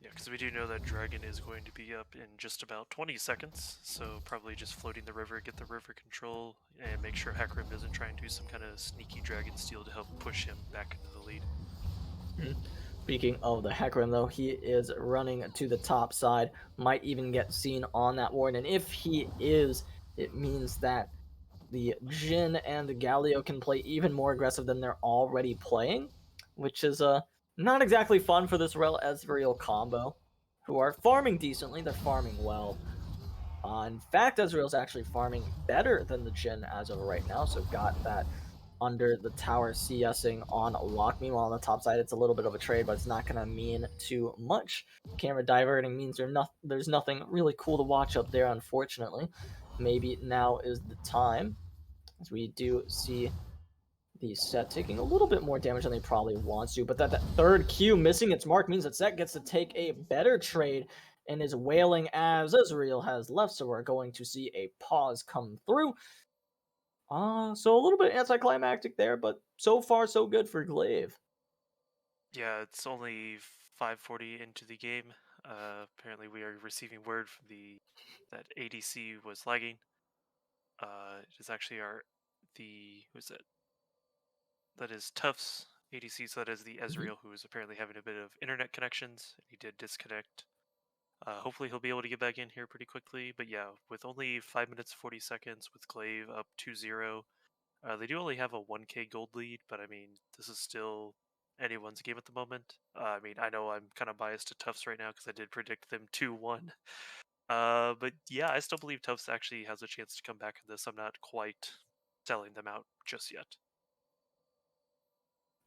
Yeah, because we do know that dragon is going to be up in just about 20 seconds, so probably just floating the river, get the river control, and make sure Hecarim doesn't try and do some kind of sneaky dragon steal to help push him back into the lead. Speaking of the Hecarim, though, he is running to the top side, might even get seen on that ward, and if he is, it means that the Jhin and the Galio can play even more aggressive than they're already playing, which is Not exactly fun for this Rel Ezreal combo, who are farming decently. They're farming well. In fact, Ezreal's actually farming better than the Jhin as of right now, so got that under the tower CSing on lock. Meanwhile, on the top side, it's a little bit of a trade, but it's not going to mean too much. Camera diverting means there's nothing really cool to watch up there, unfortunately. Maybe now is the time, as we do see the Set taking a little bit more damage than they probably wants to, but that third Q missing its mark means that Set gets to take a better trade and is wailing as Ezreal has left, so we're going to see a pause come through. So a little bit anticlimactic there, but so far so good for GLV. Yeah, it's only 5:40 into the game. Apparently, we are receiving word from that ADC was lagging. It is actually who's it? That is Tufts ADC. So that is the Ezreal who is apparently having a bit of internet connections. He did disconnect. Hopefully he'll be able to get back in here pretty quickly. But yeah, with only 5 minutes 40 seconds, with GLV up 2-0, they do only have a 1k gold lead. But I mean, this is still anyone's game at the moment. I mean, I know I'm kind of biased to Tufts right now because I did predict them 2-1. But yeah, I still believe Tufts actually has a chance to come back in this. I'm not quite selling them out just yet.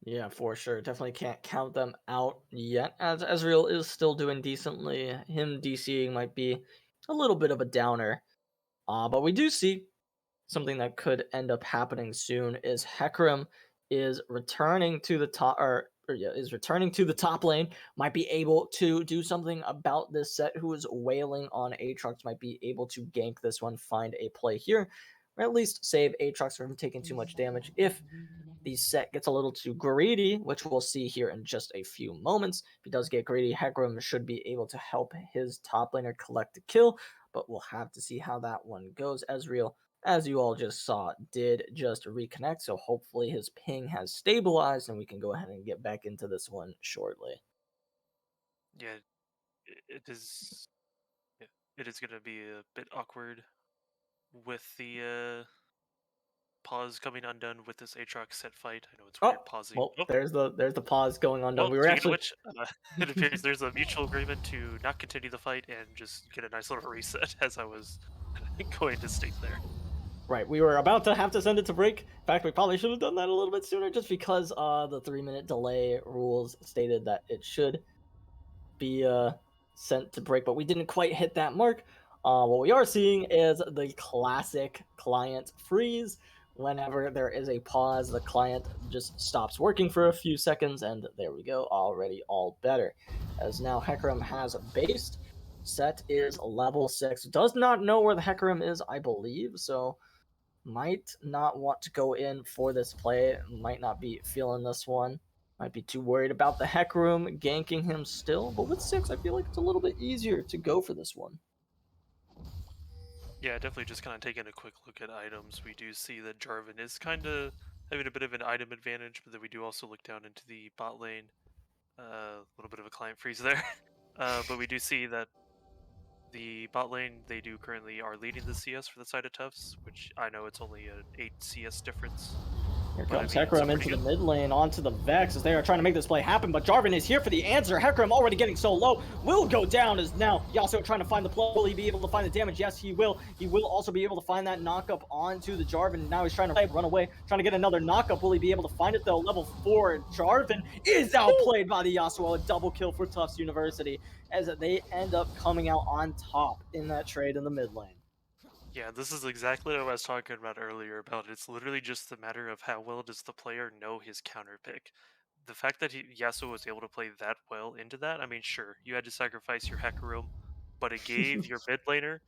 Yeah, for sure. Definitely can't count them out yet, as Ezreal is still doing decently. Him DCing might be a little bit of a downer. But we do see something that could end up happening soon is Hecarim is returning to the top, is returning to the top lane. Might be able to do something about this Set, who is wailing on Aatrox. Might be able to gank this one, find a play here, or at least save Aatrox from taking too much damage if the Set gets a little too greedy, which we'll see here in just a few moments. If he does get greedy, Hecarim should be able to help his top laner collect a kill, but we'll have to see how that one goes. Ezreal, as you all just saw, did just reconnect, so hopefully his ping has stabilized and we can go ahead and get back into this one shortly. Yeah, it is. Yeah, it is going to be a bit awkward with the pause coming undone with this Aatrox Set fight. I know it's weird pausing. Well, Oh, there's the pause going on. well, We were speaking of actually which, it appears there's a mutual agreement to not continue the fight and just get a nice little reset, as I was going to state there. right. We were about to have to send it to break. In fact, we probably should have done that a little bit sooner, just because the 3-minute delay rules stated that it should be sent to break, but we didn't quite hit that mark. What we are seeing is the classic client freeze. Whenever there is a pause, the client just stops working for a few seconds, and there we go, already all better. As now Hecarim has based. Set is level 6. Does not know where the Hecarim is, I believe, so might not want to go in for this play. Might not be feeling this one. Might be too worried about the Hecarim ganking him still. But with 6, I feel like it's a little bit easier to go for this one. Yeah, definitely just kind of taking a quick look at items. We do see that Jarvan is kind of having a bit of an item advantage, but then we do also look down into the bot lane. A little bit of a client freeze there. But we do see that the bot lane, they do currently are leading the CS for the side of Tufts, which I know it's only an 8 CS difference. Here But, comes I mean, Hecarim into the mid lane, onto the Vex, as they are trying to make this play happen, but Jarvan is here for the answer. Hecarim already getting so low, will go down as now Yasuo trying to find the play. Will he be able to find the damage? Yes, he will. He will also be able to find that knock-up onto the Jarvan. Now he's trying to run away, trying to get another knock-up. Will he be able to find it, though? Level 4, Jarvan is outplayed by the Yasuo. A double kill for Tufts University, as they end up coming out on top in that trade in the mid lane. Yeah, this is exactly what I was talking about earlier. It's literally just a matter of how well does the player know his counter pick. The fact that Yasuo was able to play that well into that, I mean, sure, you had to sacrifice your Hecarim, but it gave your mid laner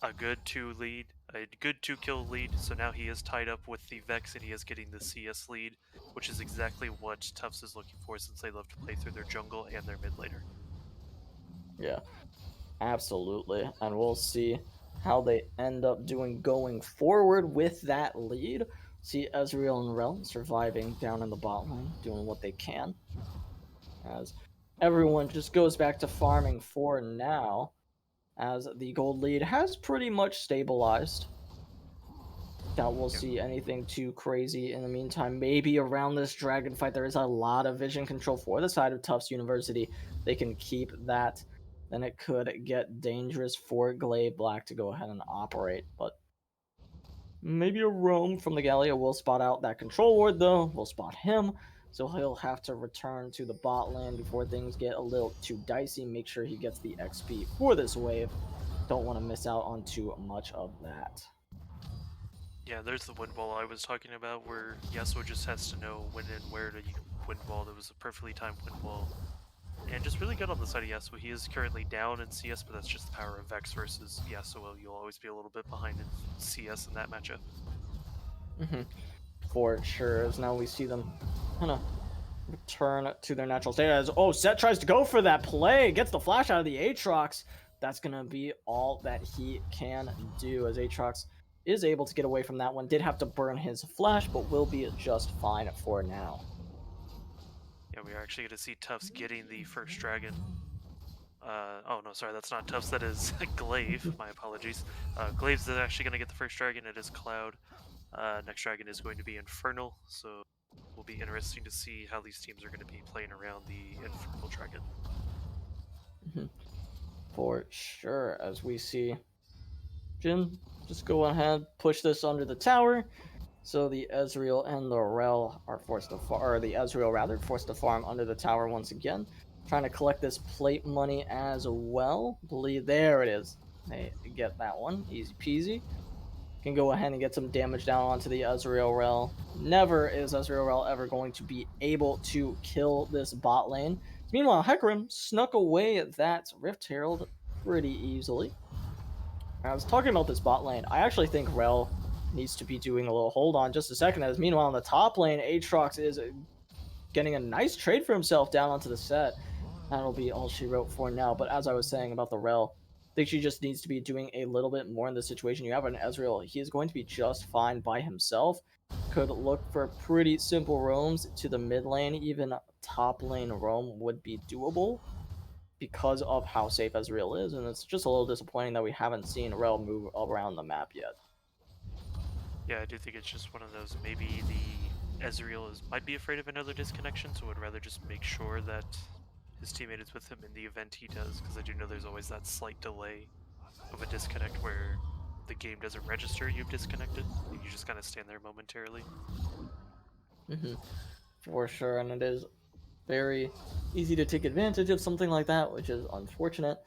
a good 2-kill lead, so now he is tied up with the Vex and he is getting the CS lead, which is exactly what Tufts is looking for since they love to play through their jungle and their mid laner. Yeah, absolutely. And we'll see how they end up doing going forward with that lead. See Ezreal and Rel surviving down in the bot lane, doing what they can. As everyone just goes back to farming for now, as the gold lead has pretty much stabilized. doubt we'll see anything too crazy in the meantime. Maybe around this dragon fight, there is a lot of vision control for the side of Tufts University. They can keep that. Then it could get dangerous for Glaive Black to go ahead and operate. But maybe a roam from the Galio will spot out that control ward, though. We'll spot him. So he'll have to return to the bot lane before things get a little too dicey. Make sure he gets the XP for this wave. Don't want to miss out on too much of that. Yeah, there's the wind wall I was talking about, where Yasuo just has to know when and where to wind wall. That was a perfectly timed wind wall. And just really good on the side of Yasuo. He is currently down in CS, but that's just the power of Vex versus Yasuo. You'll always be a little bit behind in CS in that matchup. For sure, as now we see them kind of return to their natural state. As Set tries to go for that play, gets the flash out of the Aatrox. That's gonna be all that he can do, as Aatrox is able to get away from that one. Did have to burn his flash, but will be just fine for now. Yeah, we are actually going to see Tufts getting the first dragon. Oh no, sorry, that's not Tufts, that is Glaive. My apologies. Glaive's actually going to get the first dragon. It is Cloud. Next dragon is going to be Infernal, so it will be interesting to see how these teams are going to be playing around the Infernal dragon. For sure, as we see Jin just go ahead, push this under the tower. So the Ezreal and the Rel are forced to farm, or the Ezreal rather, forced to farm under the tower once again. Trying to collect this plate money as well. There it is. They get that one, easy peasy. Can go ahead and get some damage down onto the Ezreal Rel. Never is Ezreal Rel ever going to be able to kill this bot lane. Meanwhile, Hecarim snuck away that Rift Herald pretty easily. I was talking about this bot lane. I actually think Rel needs to be doing a little hold on just a second, as meanwhile in the top lane, Aatrox is getting a nice trade for himself down onto the set. That'll be all she wrote for now. But as I was saying about the Rel, I think she just needs to be doing a little bit more in this situation. You have an Ezreal, he is going to be just fine by himself. Could look for pretty simple roams to the mid lane. Even top lane roam would be doable because of how safe Ezreal is, and it's just a little disappointing that we haven't seen Rel move around the map yet. Yeah, I do think it's just one of those, maybe the Ezreal might be afraid of another disconnection, so would rather just make sure that his teammate is with him in the event he does, because I do know there's always that slight delay of a disconnect where the game doesn't register you've disconnected, and you just kind of stand there momentarily. For sure, and it is very easy to take advantage of something like that, which is unfortunate.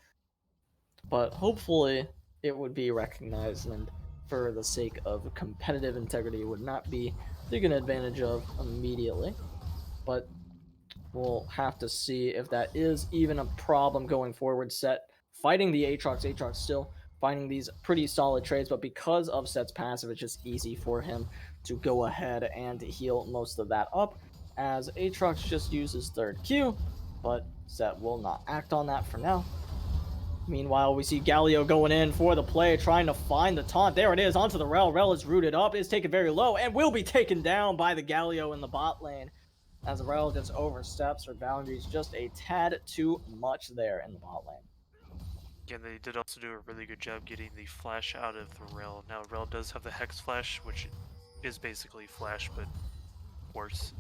But hopefully it would be recognized, and for the sake of competitive integrity, would not be taken advantage of immediately. But we'll have to see if that is even a problem going forward. Set fighting the Aatrox still finding these pretty solid trades, but because of Set's passive, it's just easy for him to go ahead and heal most of that up, as Aatrox just uses third Q, but Set will not act on that for now. Meanwhile, we see Galio going in for the play, trying to find the taunt. There it is, onto the Rel. Rel is rooted up, is taken very low, and will be taken down by the Galio in the bot lane, as Rel just oversteps her boundaries just a tad too much there in the bot lane. Again, they did also do a really good job getting the flash out of the Rel. Now, Rel does have the Hex Flash, which is basically Flash, but worse.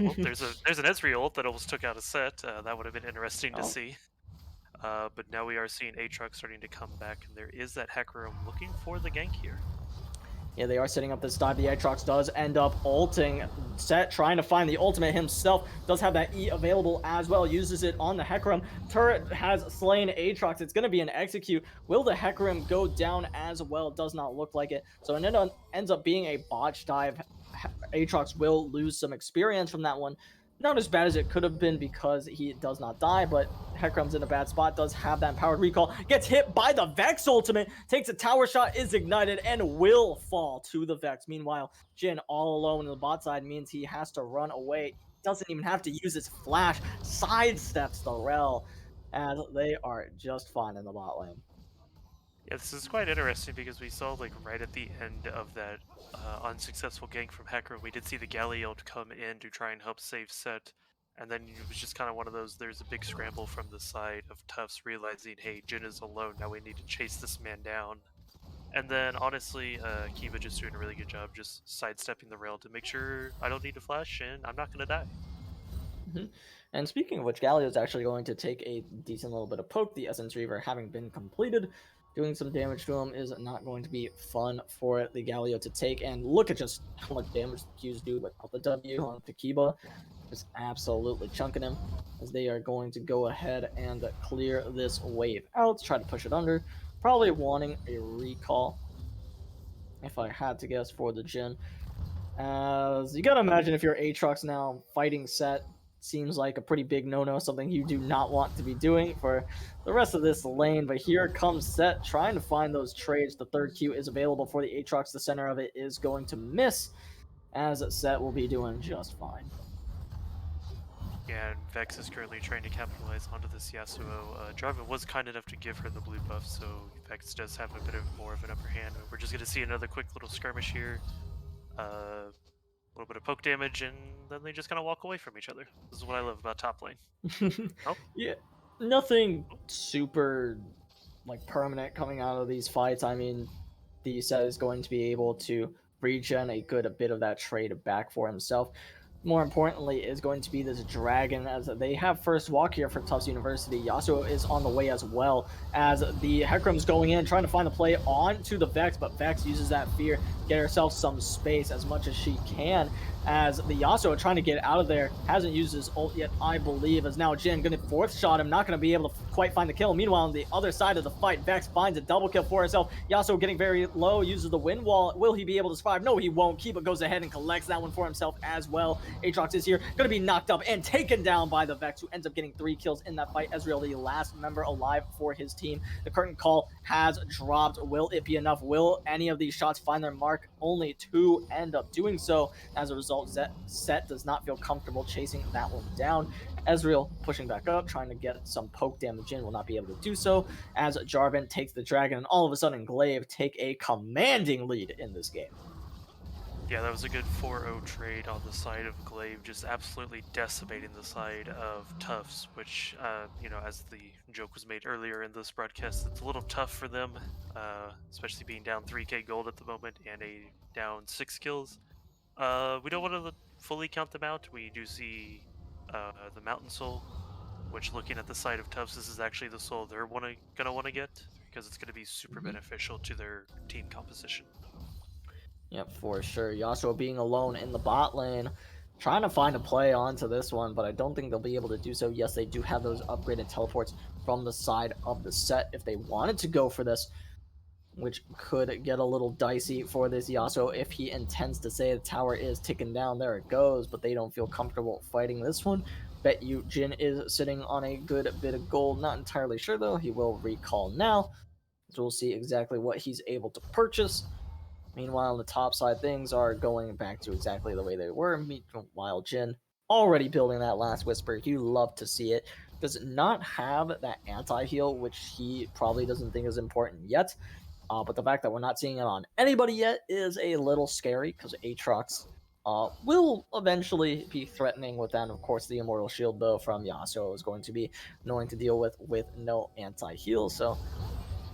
Well, there's an Ezreal ult that almost took out a Set. That would have been interesting to see. But now we are seeing Aatrox starting to come back, and there is that Hecarim looking for the gank here. Yeah, they are setting up this dive. The Aatrox does end up ulting. Set trying to find the ultimate himself. Does have that E available as well. Uses it on the Hecarim. Turret has slain Aatrox. It's going to be an execute. Will the Hecarim go down as well? Does not look like it. So it ends up being a botch dive. Aatrox will lose some experience from that one. Not as bad as it could have been because he does not die, but Hecarim's in a bad spot, does have that empowered recall, gets hit by the Vex ultimate, takes a tower shot, is ignited, and will fall to the Vex. Meanwhile, Jin all alone in the bot side means he has to run away. Doesn't even have to use his flash, sidesteps the Rel, and they are just fine in the bot lane. Yeah, this is quite interesting because we saw, like, right at the end of that unsuccessful gank from Hecarim, we did see the Galio come in to try and help save Set, and then it was just kind of one of those, there's a big scramble from the side of Tufts realizing, hey, Jin is alone, now we need to chase this man down, And then honestly, Kiba just doing a really good job just sidestepping the rail to make sure I don't need to flash and I'm not gonna die. Mhm. And speaking of which, Galio is actually going to take a decent little bit of poke. The Essence Reaver having been completed, doing some damage to him is not going to be fun for the Galio to take. And look at just how much damage the Qs do without the W on Kiba. Just absolutely chunking him as they are going to go ahead and clear this wave out, try to push it under, probably wanting a recall if I had to guess for the Jhin. As you gotta imagine if you're Aatrox now, fighting Set seems like a pretty big no-no, something you do not want to be doing for the rest of this lane. But here comes Set trying to find those trades. The third Q is available for the Aatrox. The center of it is going to miss, as Set will be doing just fine. Yeah, and Vex is currently trying to capitalize onto this Yasuo. Jarvan was kind enough to give her the blue buff, so Vex does have a bit of more of an upper hand. We're just gonna see another quick little skirmish here. A little bit of poke damage, and then they just kind of walk away from each other. This is what I love about top lane. Oh. Yeah, nothing super like permanent coming out of these fights. I mean, the Set is going to be able to regen a good bit of that trade back for himself. More importantly, is going to be this dragon, as they have first walk here for Tufts University. Yasuo is on the way as well, as the Hecarim's going in, trying to find the play onto the Vex, but Vex uses that fear, get herself some space as much as she can, as the Yasuo trying to get out of there, hasn't used his ult yet, I believe, as now Jhin gonna fourth shot him, not gonna be able to quite find the kill. Meanwhile, on the other side of the fight, Vex finds a double kill for herself. Yasuo getting very low, uses the wind wall. Will he be able to survive? No, he won't. Kiba goes ahead and collects that one for himself as well. Aatrox is here, gonna be knocked up and taken down by the Vex, who ends up getting 3 kills in that fight. Ezreal, the last member alive for his team. The curtain call has dropped. Will it be enough? Will any of these shots find their mark? Only 2 end up doing so. As a result, Set does not feel comfortable chasing that one down. Ezreal pushing back up, trying to get some poke damage in, will not be able to do so, as Jarvan takes the dragon, and all of a sudden GLV take a commanding lead in this game. Yeah, that was a good 4-0 trade on the side of GLV, just absolutely decimating the side of Tufts, which, you know, as the joke was made earlier in this broadcast, it's a little tough for them, especially being down 3k gold at the moment and down 6 kills. We don't want to fully count them out. We do see the Mountain Soul, which, looking at the side of Tufts, this is actually the soul they're gonna want to get, because it's going to be super beneficial to their team composition. Yep, for sure. Yasuo being alone in the bot lane, trying to find a play onto this one, but I don't think they'll be able to do so. Yes, they do have those upgraded teleports from the side of the Set if they wanted to go for this, which could get a little dicey for this Yasuo if he intends to say the tower is ticking down. There it goes, but they don't feel comfortable fighting this one. Bet you Jhin is sitting on a good bit of gold. Not entirely sure, though. He will recall now, so we'll see exactly what he's able to purchase. Meanwhile, on the top side, things are going back to exactly the way they were. Meanwhile, Jhin already building that last Whisper. You love to see it. Does not have that anti-heal, which he probably doesn't think is important yet. But the fact that we're not seeing it on anybody yet is a little scary, because Aatrox will eventually be threatening with that. And of course, the Immortal Shield, though, from Yasuo is going to be annoying to deal with no anti-heal. So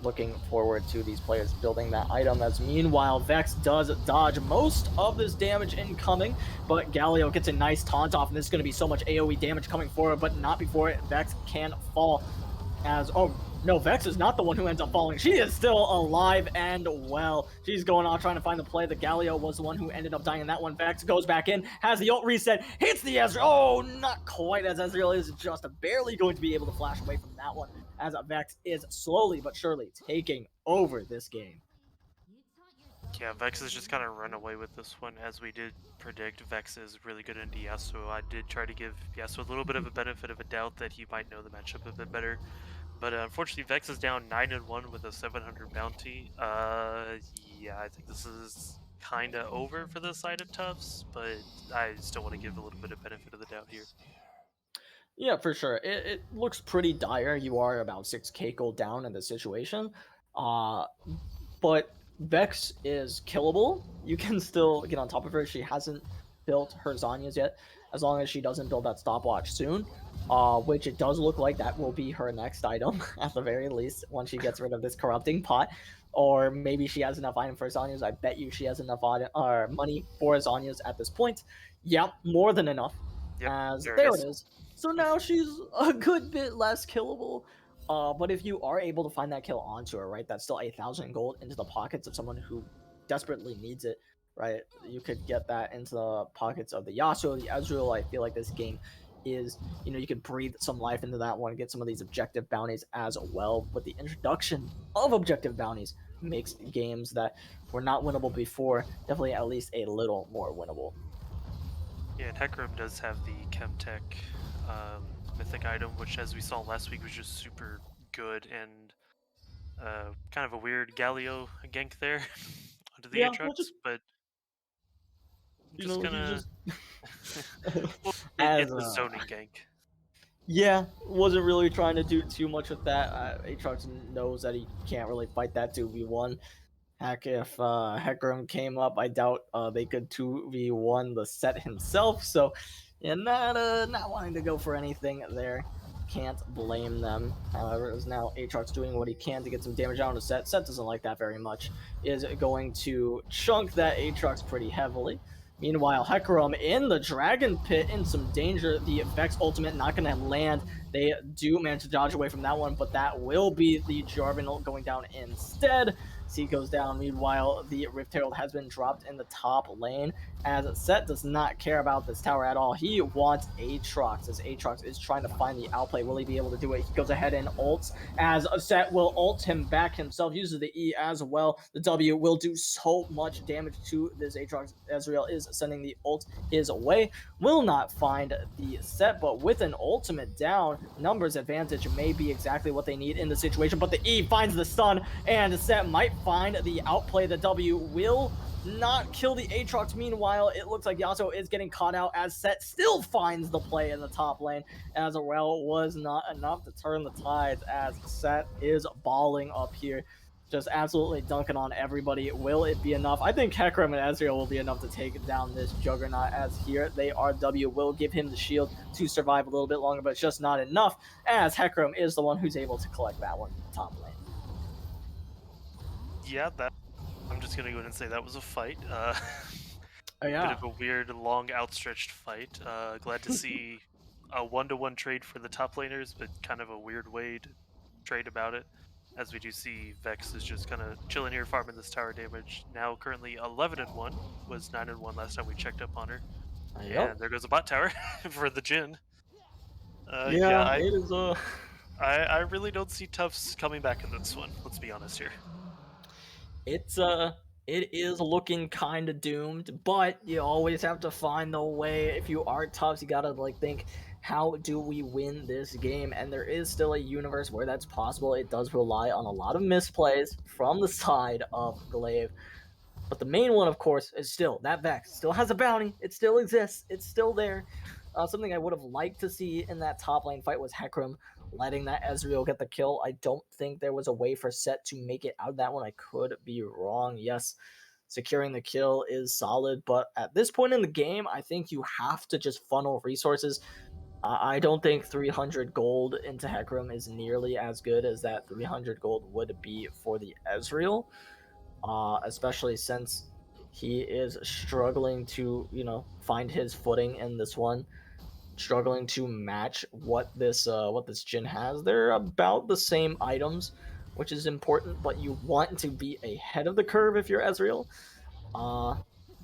looking forward to these players building that item, as meanwhile Vex does dodge most of this damage incoming, but Galio gets a nice taunt off, and this is going to be so much AoE damage coming forward, but not before Vex can fall. As, oh no, Vex is not the one who ends up falling. She is still alive and well. She's going on trying to find the play. The Galio was the one who ended up dying in that one. Vex goes back in, has the ult reset, hits the Ezreal. Oh, not quite, as Ezreal is just barely going to be able to flash away from that one, as Vex is slowly but surely taking over this game. Yeah, Vex has just kind of run away with this one. As we did predict, Vex is really good into Yasuo. I did try to give Yasuo a little bit of a benefit of a doubt that he might know the matchup a bit better. But unfortunately, Vex is down 9-1 with a 700 bounty. Yeah, I think this is kind of over for the side of Tufts, but I still want to give a little bit of benefit of the doubt here. Yeah, for sure. It looks pretty dire. You are about 6k gold down in the situation. But Vex is killable. You can still get on top of her. She hasn't built her Zanyas yet, as long as she doesn't build that stopwatch soon. Which it does look like that will be her next item, at the very least, once she gets rid of this corrupting pot. or maybe she has enough item for Zhonya's. I bet you she has enough money for Zhonya's at this point. Yep, more than enough. Yep, As there there it it is. is. So now she's a good bit less killable. But if you are able to find that kill onto her, right, that's still 1,000 gold into the pockets of someone who desperately needs it, right? You could get that into the pockets of the Yasuo, the Ezreal. I feel like this game is, you could breathe some life into that one, get some of these objective bounties as well. But the introduction of objective bounties makes games that were not winnable before definitely at least a little more winnable. Yeah, and Hecarim does have the Chemtech mythic item, which, as we saw last week, was just super good and kind of a weird Galio gank there onto the Yeah, we'll Aatrox, just, but I'm you just know, he gonna. just Well, as it's a zoning gank. yeah, wasn't really trying to do too much with that. Aatrox knows that he can't really fight that 2v1. Heck, if Hecarim came up, I doubt they could 2v1 the set himself. So, yeah, not wanting to go for anything there. Can't blame them. However, as now Aatrox doing what he can to get some damage out on the set. Set doesn't like that very much. Is going to chunk that Aatrox pretty heavily. Meanwhile, Hecarim in the Dragon Pit in some danger. The Vex ultimate not going to land. They do manage to dodge away from that one, but that will be the Jarvan going down instead. C goes down. Meanwhile, the Rift Herald has been dropped in the top lane, as Set does not care about this tower at all. He wants Aatrox, as Aatrox is trying to find the outplay. Will he be able to do it? He goes ahead and ults, as Set will ult him back himself, uses the E as well. The W will do so much damage to this Aatrox. Ezreal is sending the ult his way. Will not find the Set, but with an ultimate down, numbers advantage may be exactly what they need in the situation, but the E finds the stun, and Set might find the outplay. The W will not kill the Aatrox. Meanwhile, it looks like Yasuo is getting caught out, as Set still finds the play in the top lane, as well was not enough to turn the tides, as Set is balling up here, just absolutely dunking on everybody. Will it be enough? I think Hecarim and Ezreal will be enough to take down this Juggernaut, as here they are. W will give him the shield to survive a little bit longer, but it's just not enough, as Hecarim is the one who's able to collect that one top lane. Yeah, that. I'm just gonna go ahead and say that was a fight. Oh, Bit yeah. of a weird, long, outstretched fight. Glad to see a 1-to-1 trade for the top laners, but kind of a weird way to trade about it. As we do see, Vex is just kind of chilling here, farming this tower damage. Now currently 11-1, was 9-1 last time we checked up on her. Yep. And there goes a bot tower for the Jhin. Yeah, Yeah, it is I really don't see Tufts coming back in this one. Let's be honest here. it's it is looking kind of doomed, but you always have to find the way. If you are tough, you gotta think, how do we win this game? And there is still a universe where that's possible. It does rely on a lot of misplays from the side of GLV. But the main one, of course, is still that Vex. Still has a bounty. It still exists. It's still there. Something I would have liked to see in that top lane fight was Hecarim letting that Ezreal get the kill. I don't think there was a way for Set to make it out of that one. I could be wrong. Yes, securing the kill is solid, but at this point in the game, I think you have to just funnel resources. I don't think 300 gold into Hecarim is nearly as good as that 300 gold would be for the Ezreal, especially since he is struggling to, find his footing in this one, struggling to match what this Jhin has. They're about the same items, which is important, but you want to be ahead of the curve if you're Ezreal. Uh,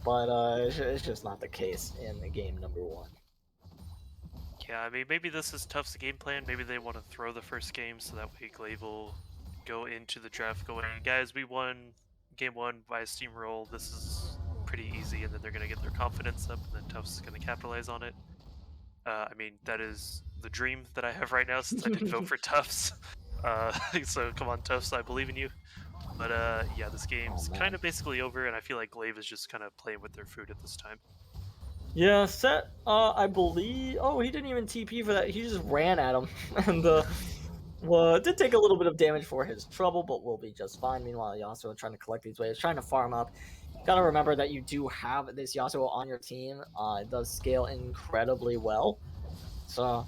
but it's just not the case in the game number one. Yeah, I mean, maybe this is Tufts' game plan. Maybe they want to throw the first game so that way GLV will go into the draft going, guys, we won game one by a steamroll. This is pretty easy, and then they're going to get their confidence up, and then Tufts is going to capitalize on it. I mean, that is the dream that I have right now since I did vote for Tufts. So come on, Tufts, I believe in you. But yeah, this game's kind of basically over, and I feel like GLV is just kind of playing with their food at this time. Yeah, Set, I believe. Oh, he didn't even TP for that. He just ran at him, and well, it did take a little bit of damage for his trouble, but will be just fine. Meanwhile, Yasuo trying to collect these waves, trying to farm up. Gotta remember that you do have this Yasuo on your team. It does scale incredibly well. So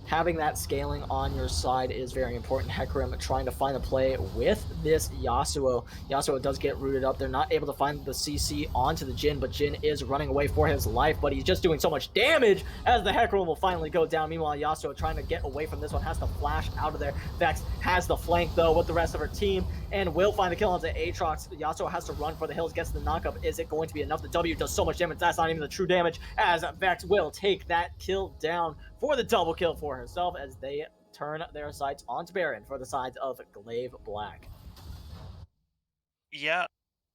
having that scaling on your side is very important. Hecarim trying to find a play with this Yasuo. Yasuo does get rooted up. They're not able to find the CC onto the Jhin, but Jhin is running away for his life, but he's just doing so much damage as the Hecarim will finally go down. Meanwhile, Yasuo trying to get away from this one, has to flash out of there. Vex has the flank, though, with the rest of her team, and will find the kill onto Aatrox. Yasuo has to run for the hills, gets the knockup. Is it going to be enough? The W does so much damage. That's not even the true damage, as Vex will take that kill down for the double kill for herself as they turn their sights onto Baron for the sides of Glaive Black. Yeah,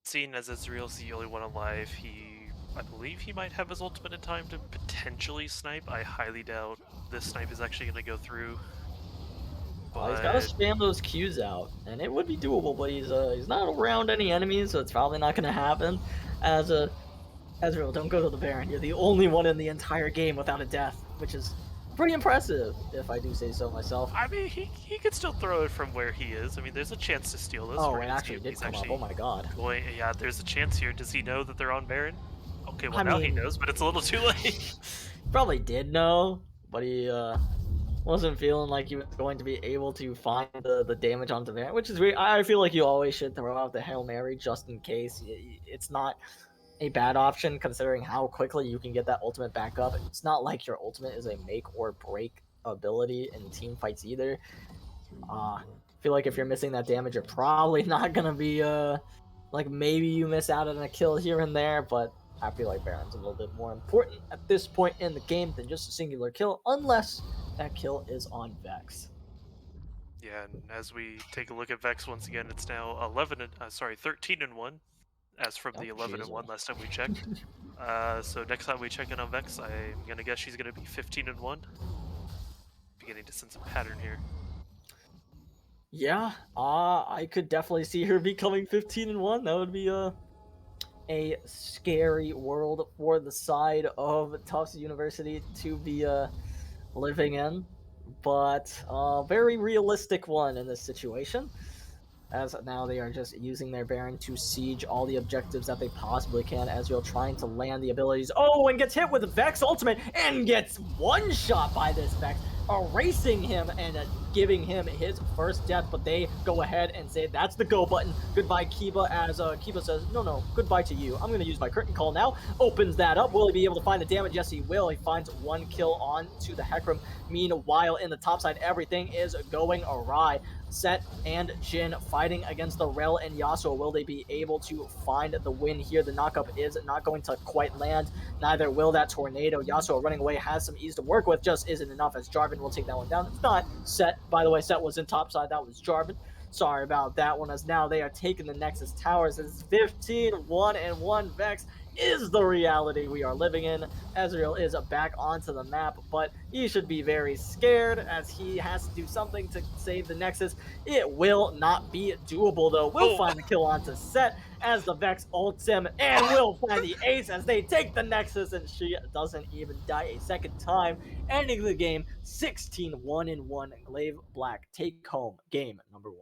seeing as Ezreal's the only one alive, I believe he might have his ultimate in time to potentially snipe. I highly doubt this snipe is actually going to go through. He's got to spam those Qs out, and it would be doable, but he's not around any enemies, so it's probably not going to happen. As Ezreal, don't go to the Baron. You're the only one in the entire game without a death, which is pretty impressive, if I do say so myself. I mean, he could still throw it from where he is. I mean, there's a chance to steal this. Oh, it actually did come up. Oh my god. Yeah, there's a chance here. Does he know that they're on Baron? Okay, well, now he mean, knows, but it's a little too late. Probably did know, but he wasn't feeling like he was going to be able to find the damage onto Baron, which is weird. I feel like you always should throw out the Hail Mary just in case. It's not a bad option considering how quickly you can get that ultimate back up. It's not like your ultimate is a make or break ability in team fights either. I feel like if you're missing that damage, you're probably not gonna be like maybe you miss out on a kill here and there, but I feel like Baron's a little bit more important at this point in the game than just a singular kill, unless that kill is on Vex. Yeah, and as we take a look at Vex once again, it's now 13 and 1, as from the 11 and 1 last time we checked. So next time we check in on Vex, I'm gonna guess she's gonna be 15 and 1. Beginning to sense a pattern here. Yeah, I could definitely see her becoming 15 and 1. That would be a scary world for the side of Tufts University to be living in, but a very realistic one in this situation, as now they are just using their Baron to siege all the objectives that they possibly can. Ezreal trying to land the abilities. Oh, and gets hit with the Vex ultimate and gets one shot by this Vex, erasing him and giving him his first death, but they go ahead and say that's the go button. Goodbye, Kiba, as Kiba says, no, goodbye to you. I'm going to use my curtain call now. Opens that up. Will he be able to find the damage? Yes, he will. He finds one kill on to the Hecarim. Meanwhile, in the top side, everything is going awry. Set and Jhin fighting against the Rel and Yasuo. Will they be able to find the win here? The knockup is not going to quite land. Neither will that tornado. Yasuo running away has some ease to work with, just isn't enough as Jarvan will take that one down. It's not Set, by the way. Set was in top side. That was Jarvan. Sorry about that one, as now they are taking the Nexus Towers. It's 15-1-1. Vex is the reality we are living in. Ezreal is back onto the map, but he should be very scared as he has to do something to save the Nexus. It will not be doable, though. We'll find the kill onto Set as the Vex ults him, and will find the ace as they take the Nexus, and she doesn't even die a second time, ending the game 16-1-1. Glaive Black take home game number 1.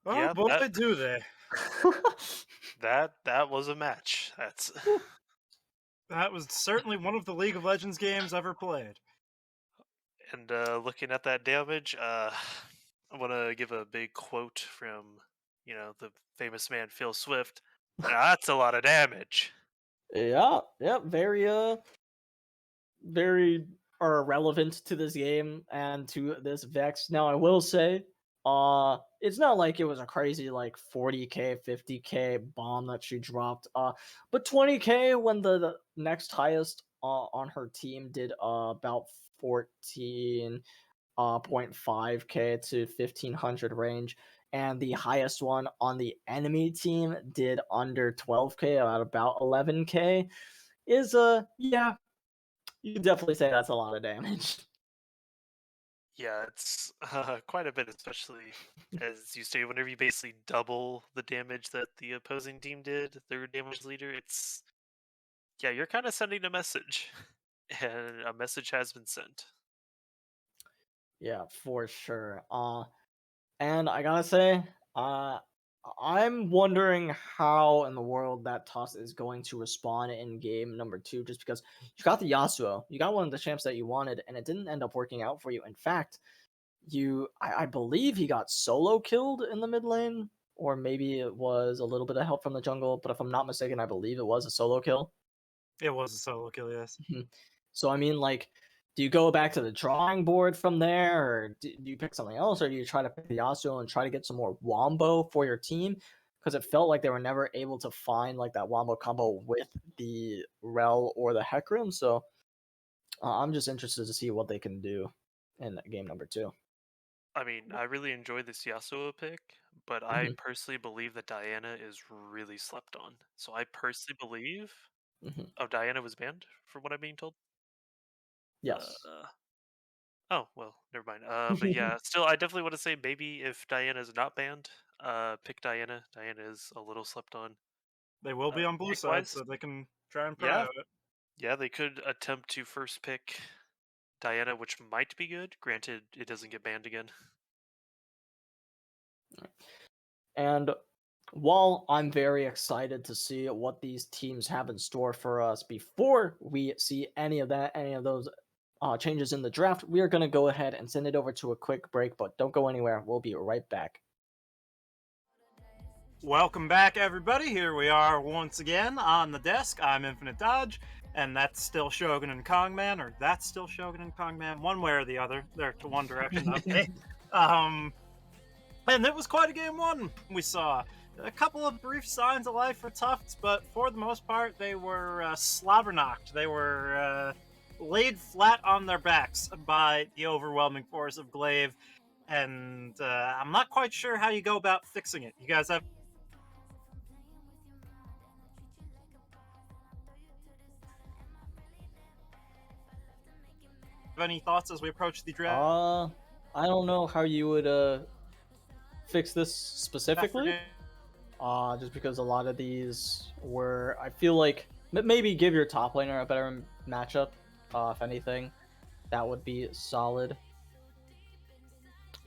Oh Yeah, boy, do they. That was a match. That was certainly one of the League of Legends games ever played. And looking at that damage, I want to give a big quote from, the famous man Phil Swift. That's a lot of damage. Yeah, very relevant to this game and to this Vex. Now, I will say, it's not like it was a crazy like 40k, 50k bomb that she dropped. But 20k when the next highest on her team did about 14.5k to 1500 range, and the highest one on the enemy team did under 12k at about 11k. Is yeah, you can definitely say that's a lot of damage. Yeah, it's quite a bit, especially as you say, whenever you basically double the damage that the opposing team did, their damage leader, you're kind of sending a message, and a message has been sent. Yeah, for sure. And I gotta say, I'm wondering how in the world that Toss is going to respond in game number 2, just because you got the Yasuo, you got one of the champs that you wanted, and it didn't end up working out for you. In fact, I believe he got solo killed in the mid lane, or maybe it was a little bit of help from the jungle, but if I'm not mistaken, I believe it was a solo kill. It was a solo kill, yes. Mhm. So I mean, like, do you go back to the drawing board from there, or do you pick something else, or do you try to pick the Yasuo and try to get some more wombo for your team? Because it felt like they were never able to find like that wombo combo with the Rel or the Hecarim. So I'm just interested to see what they can do in game number 2. I mean, I really enjoyed this Yasuo pick, but I Hmm. personally believe that Diana is really slept on. So I personally believe. Hmm. Oh, Diana was banned, from what I'm being told. Yes. Uh, oh well, never mind. But yeah, still, I definitely want to say maybe if Diana is not banned, pick Diana. Diana is a little slept on. They will be on blue Pick side, wise, so they can try and yeah, promote it. yeah, they could attempt to first pick Diana, which might be good. Granted, it doesn't get banned again. And while I'm very excited to see what these teams have in store for us before we see any of that, any of those changes in the draft, we are going to go ahead and send it over to a quick break, but don't go anywhere. We'll be right back. Welcome back, everybody. Here we are once again on the desk. I'm Infinite Dodge, and that's still Shogun and Kongman, or that's still Shogun and Kongman, one way or the other. They're to one direction of me. And it was quite a game one. We saw a couple of brief signs of life for Tufts, but for the most part, they were slobber knocked. They were laid flat on their backs by the overwhelming force of Glaive, and I'm not quite sure how you go about fixing it. You guys have any thoughts as we approach the draft? I don't know how you would fix this specifically. Just because a lot of these were, I feel like maybe give your top laner a better matchup. If anything, that would be solid.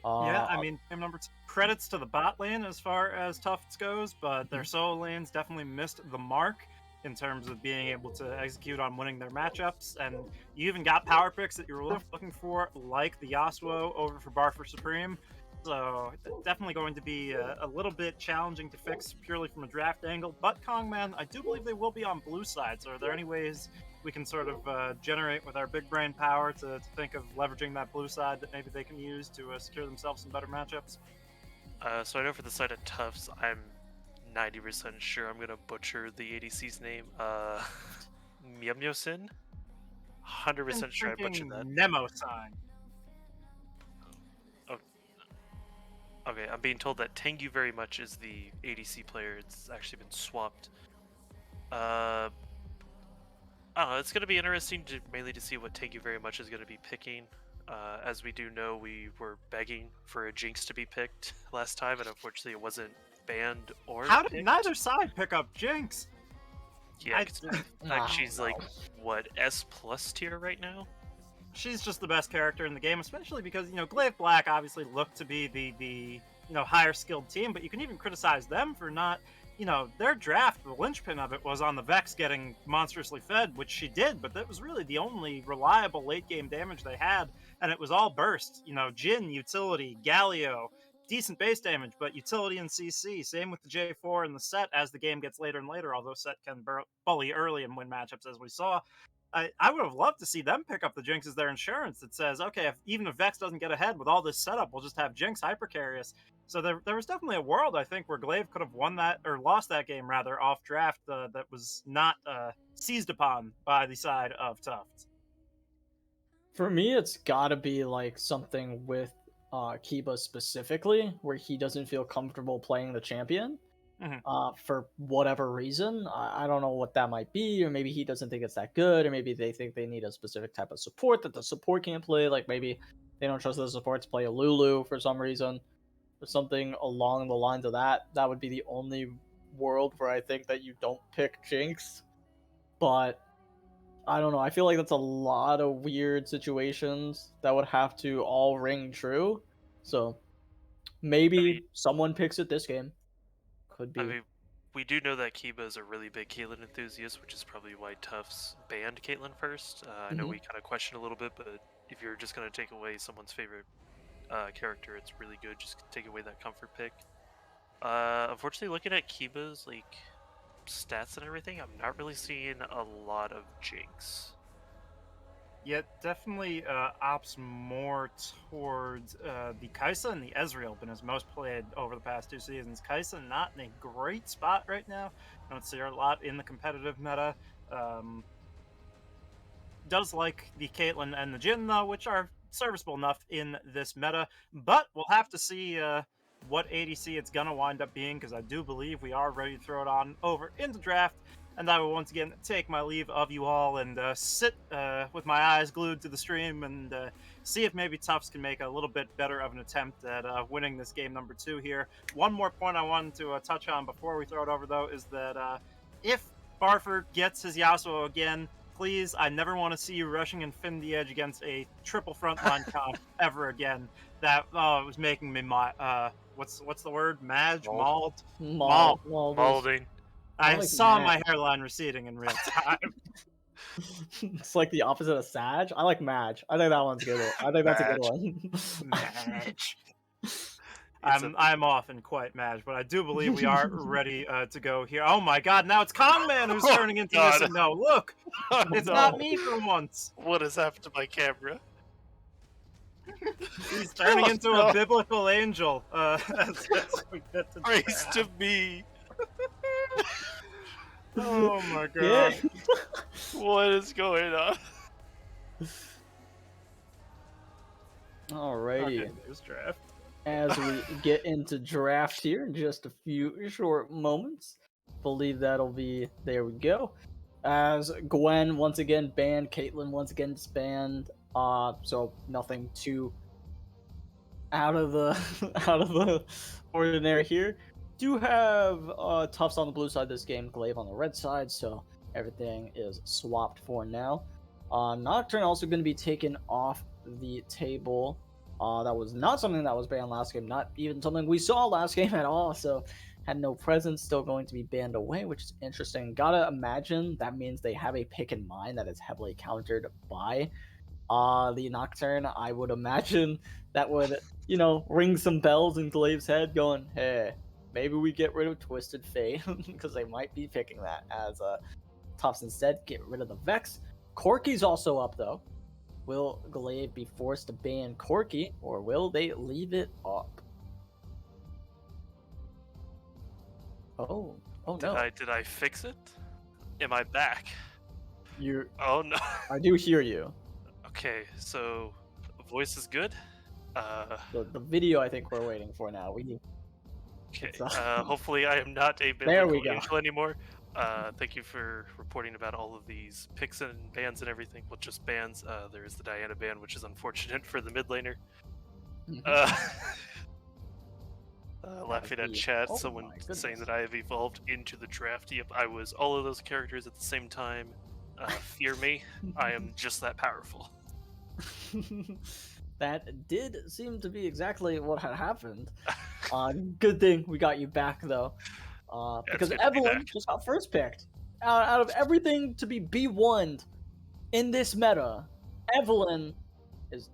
Yeah, Uh, I mean, game number two. Credits to the bot lane as far as Tufts goes, but their solo lanes definitely missed the mark in terms of being able to execute on winning their matchups. And you even got power picks that you were looking for, like the Yasuo over for Barfer Supreme. So definitely going to be a little bit challenging to fix purely from a draft angle. But Kongman, I do believe they will be on blue side. So are there any ways we can sort of generate with our big brain power to think of leveraging that blue side that maybe they can use to secure themselves some better matchups? So I know for the side of Tufts, I'm 90% sure I'm gonna butcher the ADC's name. Myemyosin. 100% sure I butchered that. Nemo sign. Oh, okay, I'm being told that Thank You Very Much is the ADC player. It's actually been swapped. I don't know. It's gonna be interesting mainly to see what Thank You Very Much is gonna be picking. As we do know, we were begging for a Jinx to be picked last time, and unfortunately, it wasn't banned or How did picked. neither side pick up Jinx? Yeah, 'cause in fact, she's no. like what, S plus tier right now. She's just the best character in the game, especially because Glaive Black obviously looked to be the higher skilled team, but you can even criticize them for not. Their draft, the linchpin of it was on the Vex getting monstrously fed, which she did, but that was really the only reliable late game damage they had, and it was all burst. Jhin, utility, Galio, decent base damage, but utility and CC. Same with the J4 and the Set as the game gets later and later, although Set can bully early and win matchups, as we saw. I would have loved to see them pick up the Jinx as their insurance that says, okay, even if Vex doesn't get ahead with all this setup, we'll just have Jinx hypercarry us. So there was definitely a world, I think, where Glaive could have won that, or lost that game, rather, off draft that was not seized upon by the side of Tufts. For me, it's gotta be like something with Kiba specifically, where he doesn't feel comfortable playing the champion. Mhm. For whatever reason. I don't know what that might be, or maybe he doesn't think it's that good, or maybe they think they need a specific type of support that the support can't play. Like maybe they don't trust the support to play a Lulu for some reason, or something along the lines of that. That would be the only world where I think that you don't pick Jinx. But I don't know. I feel like that's a lot of weird situations that would have to all ring true. So I mean, maybe someone picks it this game. could be. I mean, we do know that Kiba is a really big Caitlyn enthusiast, which is probably why Tufts banned Caitlyn first. I know we kind of questioned a little bit, but if you're just going to take away someone's favorite character, it's really good. Just take away that comfort pick. Unfortunately, looking at Kiba's like stats and everything, I'm not really seeing a lot of Jinx. Yeah, definitely opts more towards the Kai'Sa and the Ezreal, been his most played over the past 2 seasons. Kai'Sa not in a great spot right now. Don't see her a lot in the competitive meta. Does like the Caitlyn and the Jhin, though, which are serviceable enough in this meta. But we'll have to see what ADC it's going to wind up being, because I do believe we are ready to throw it on over into draft. And I will once again take my leave of you all and sit with my eyes glued to the stream and see if maybe Tufts can make a little bit better of an attempt at winning this game number 2 here. One more point I wanted to touch on before we throw it over, though, is that if Barford gets his Yasuo again, please, I never want to see you rushing and Finn the Edge against a triple frontline comp ever again. That was making me what's the word? Mauled. Malding. I like saw Mad. my hairline receding in real time. It's like the opposite of Sag. I like Madge. I think that one's good. I think that's a good one. Madge. I'm often quite mad, but I do believe we are ready to go here. Oh my god, now it's Kongman who's turning into this. No, look, it's not me for once. What has happened to my camera? He's turning into a biblical angel. As we get to Praise to me. Oh my god. Yeah. What is going on? Alrighty. Okay, there's draft. As we get into draft here in just a few short moments, believe that'll be, there we go. As Gwen once again banned, Caitlyn once again disbanded. So nothing too out of the ordinary here. Do have Tufts on the blue side this game, Glaive on the red side, so everything is swapped for now. Nocturne also going to be taken off the table. That was not something that was banned last game, not even something we saw last game at all, so had no presence, still going to be banned away, which is interesting. Gotta imagine that means they have a pick in mind that is heavily countered by the Nocturne. I would imagine that would, ring some bells in Glaive's head going, hey, maybe we get rid of Twisted Fate, because they might be picking that as Tufts instead. Get rid of the Vex. Corki's also up, though. Will Glaive be forced to ban Corki, or will they leave it up? Oh no. Did I fix it? Am I back? Oh no. I do hear you. Okay, so voice is good. The video I think we're waiting for now. Okay. Hopefully I am not a biblical angel anymore. Thank you for reporting about all of these picks and bans and everything. Well, just bans. There is the Diana ban, which is unfortunate for the mid laner. Laughing at chat, someone saying that I have evolved into the draft. Yep, I was all of those characters at the same time. Fear me, I am just that powerful. That did seem to be exactly what had happened. Good thing we got you back, though. Because Evelyn just got first picked. Out of everything to be B1'd in this meta, Evelyn is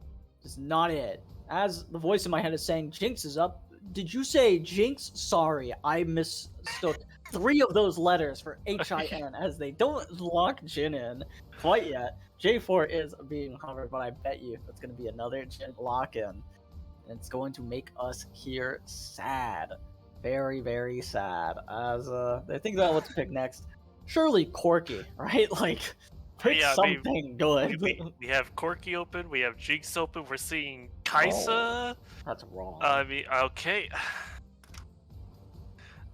not it. As the voice in my head is saying, Jinx is up. Did you say Jinx? Sorry, I mistook 3 of those letters for H-I-N, as they don't lock Jhin in quite yet. J4 is being hovered, but I bet you it's going to be another Jhin lock-in. And it's going to make us here sad. Very, very sad. As they think about what to pick next. Surely Corki, right? Like, pick something good. We have Corki open, we have Jinx open, we're seeing Kai'Sa. That's wrong. I mean, okay.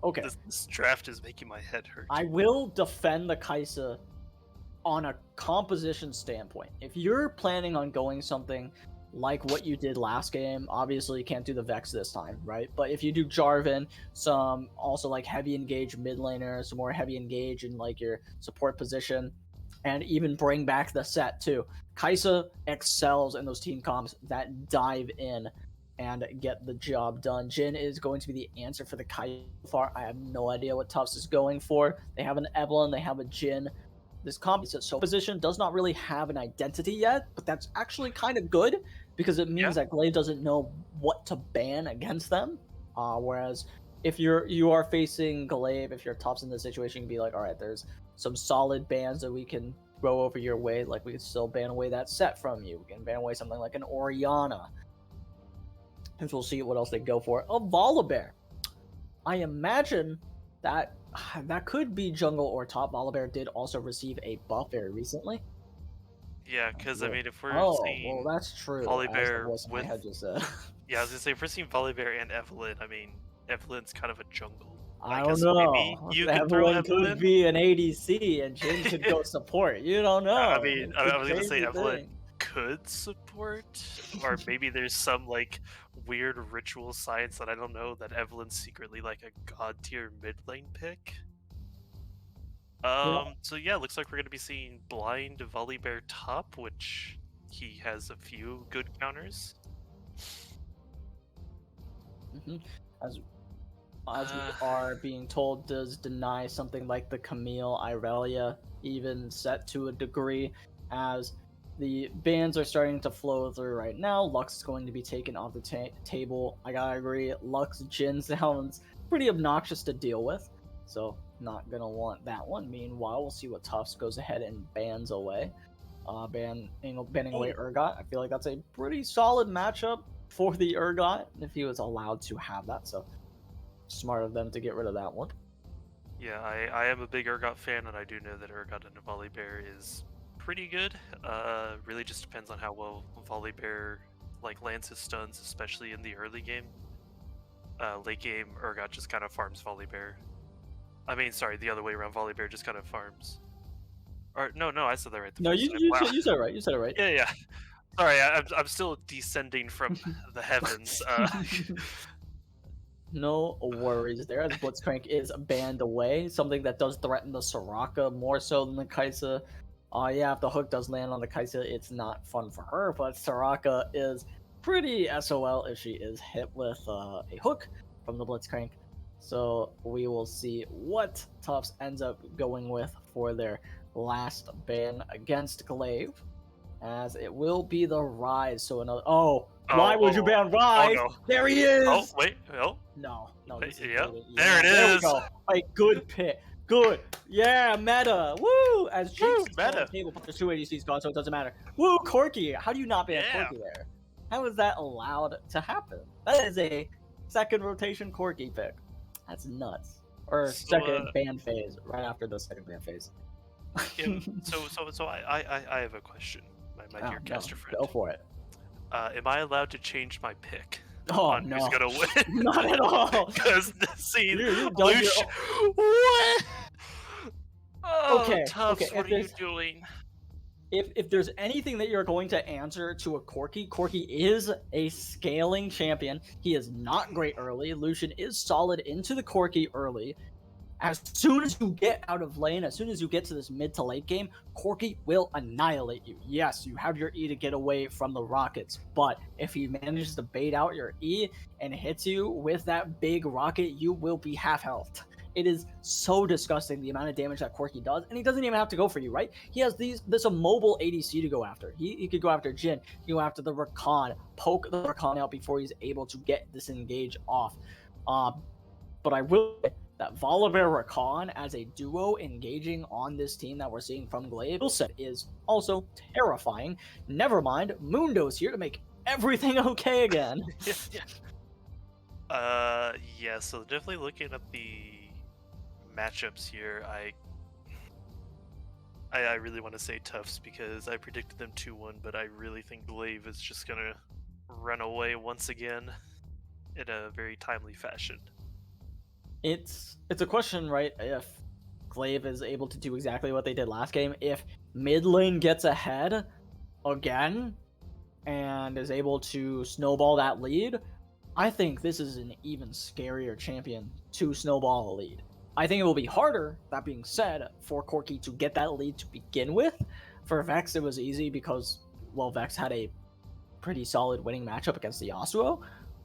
Okay. This draft is making my head hurt. I will defend the Kai'Sa on a composition standpoint. If you're planning on going something like what you did last game, obviously you can't do the Vex this time, right? But if you do Jarvan, some also like heavy engage mid laner, some more heavy engage in like your support position, and even bring back the set too. Kai'Sa excels in those team comps that dive in and get the job done. Jhin is going to be the answer for the Kai'Sa so far. I have no idea what Tufts is going for. They have an Evelynn, they have a Jhin. This position does not really have an identity yet, but that's actually kind of good because it means that Glaive doesn't know what to ban against them. Whereas if you are facing Glaive, if you're Tufts in this situation, you can be like, all right, there's some solid bans that we can throw over your way. Like we can still ban away that set from you. We can ban away something like an Orianna. And we'll see what else they go for. A Volibear. I imagine that could be jungle or top. Volibear did also receive a buff very recently. Yeah, because I mean, if we're seeing well, that's true. Volibear with my head just said. Yeah, I was gonna say if we're seeing Volibear and Evelynn, I mean, Evelyn's kind of a jungle. I don't know. You can throw Evelynn could be an ADC and Jhin could go support. You don't know. I mean, I was gonna say Evelynn could support, or maybe there's some like weird ritual science that I don't know that Evelyn's secretly like a god tier mid lane pick. So yeah, looks like we're gonna be seeing blind Volibear top, which he has a few good counters. As we are being told, does deny something like the Camille Irelia, even set to a degree, as the bans are starting to flow through right now. Lux is going to be taken off the table. I gotta agree, Lux Jhin sounds pretty obnoxious to deal with, so not gonna want that one. Meanwhile, we'll see what Tufts goes ahead and bans away. Banning away Urgot. I feel like that's a pretty solid matchup for the Urgot if he was allowed to have that, so smart of them to get rid of that one. Yeah, I am a big Urgot fan, and I do know that Urgot and Volibear is pretty good. Really just depends on how well Volibear like lands his stuns, especially in the early game. Late game, Urgot just kind of farms Volibear. I mean, sorry, the other way around. Volibear just kind of farms. Or no, I said that right. No, you said it right. You said it right. Yeah. Sorry, I'm still descending from the heavens. No worries there, as Blitzcrank is banned away, something that does threaten the Soraka more so than the Kai'Sa. Yeah, if the hook does land on the Kai'Sa, it's not fun for her, but Soraka is pretty SOL if she is hit with a hook from the Blitzcrank. So we will see what Tufts ends up going with for their last ban against Glaive, as it will be the Rise. So another why would you ban Rise? Oh, no. There he is. Oh wait, no. No. Yeah, there it is. We go. A good pick. Good. Yeah, meta. Woo! As Jake's meta. on the table, there's two ADCs gone, so it doesn't matter. Woo, Corki. How do you not ban Corki there? How is that allowed to happen? That is a second rotation Corki pick. That's nuts. Or second ban phase, right after the second ban phase. So I have a question, my dear caster friend. Go for it. Am I allowed to change my pick? Oh, no. Who's gonna win? Not at all. Because see, what? Oh, okay. Tufts, what are you doing? If there's anything that you're going to answer to a Corki is a scaling champion. He is not great early. Lucian is solid into the Corki early. As soon as you get out of lane, as soon as you get to this mid to late game, Corki will annihilate you. Yes, you have your E to get away from the rockets, but if he manages to bait out your E and hits you with that big rocket, you will be half health. It is so disgusting the amount of damage that Corki does, and he doesn't even have to go for you, right? He has this immobile ADC to go after. He could go after Jhin, he could go after the Rakan, poke the Rakan out before he's able to get this engage off. But I will say that Volibear Rakan as a duo engaging on this team that we're seeing from Glaive is also terrifying. Never mind, Mundo's here to make everything okay again. Yeah, so definitely looking at the matchups here, I really want to say Tufts because I predicted them 2-1, but I really think Glaive is just gonna run away once again in a very timely fashion. It's a question, right? If Glaive is able to do exactly what they did last game, if mid lane gets ahead again and is able to snowball that lead, I think this is an even scarier champion to snowball a lead. I think it will be harder, that being said, for Corki to get that lead to begin with. For Vex, it was easy because, well, Vex had a pretty solid winning matchup against the Yasuo.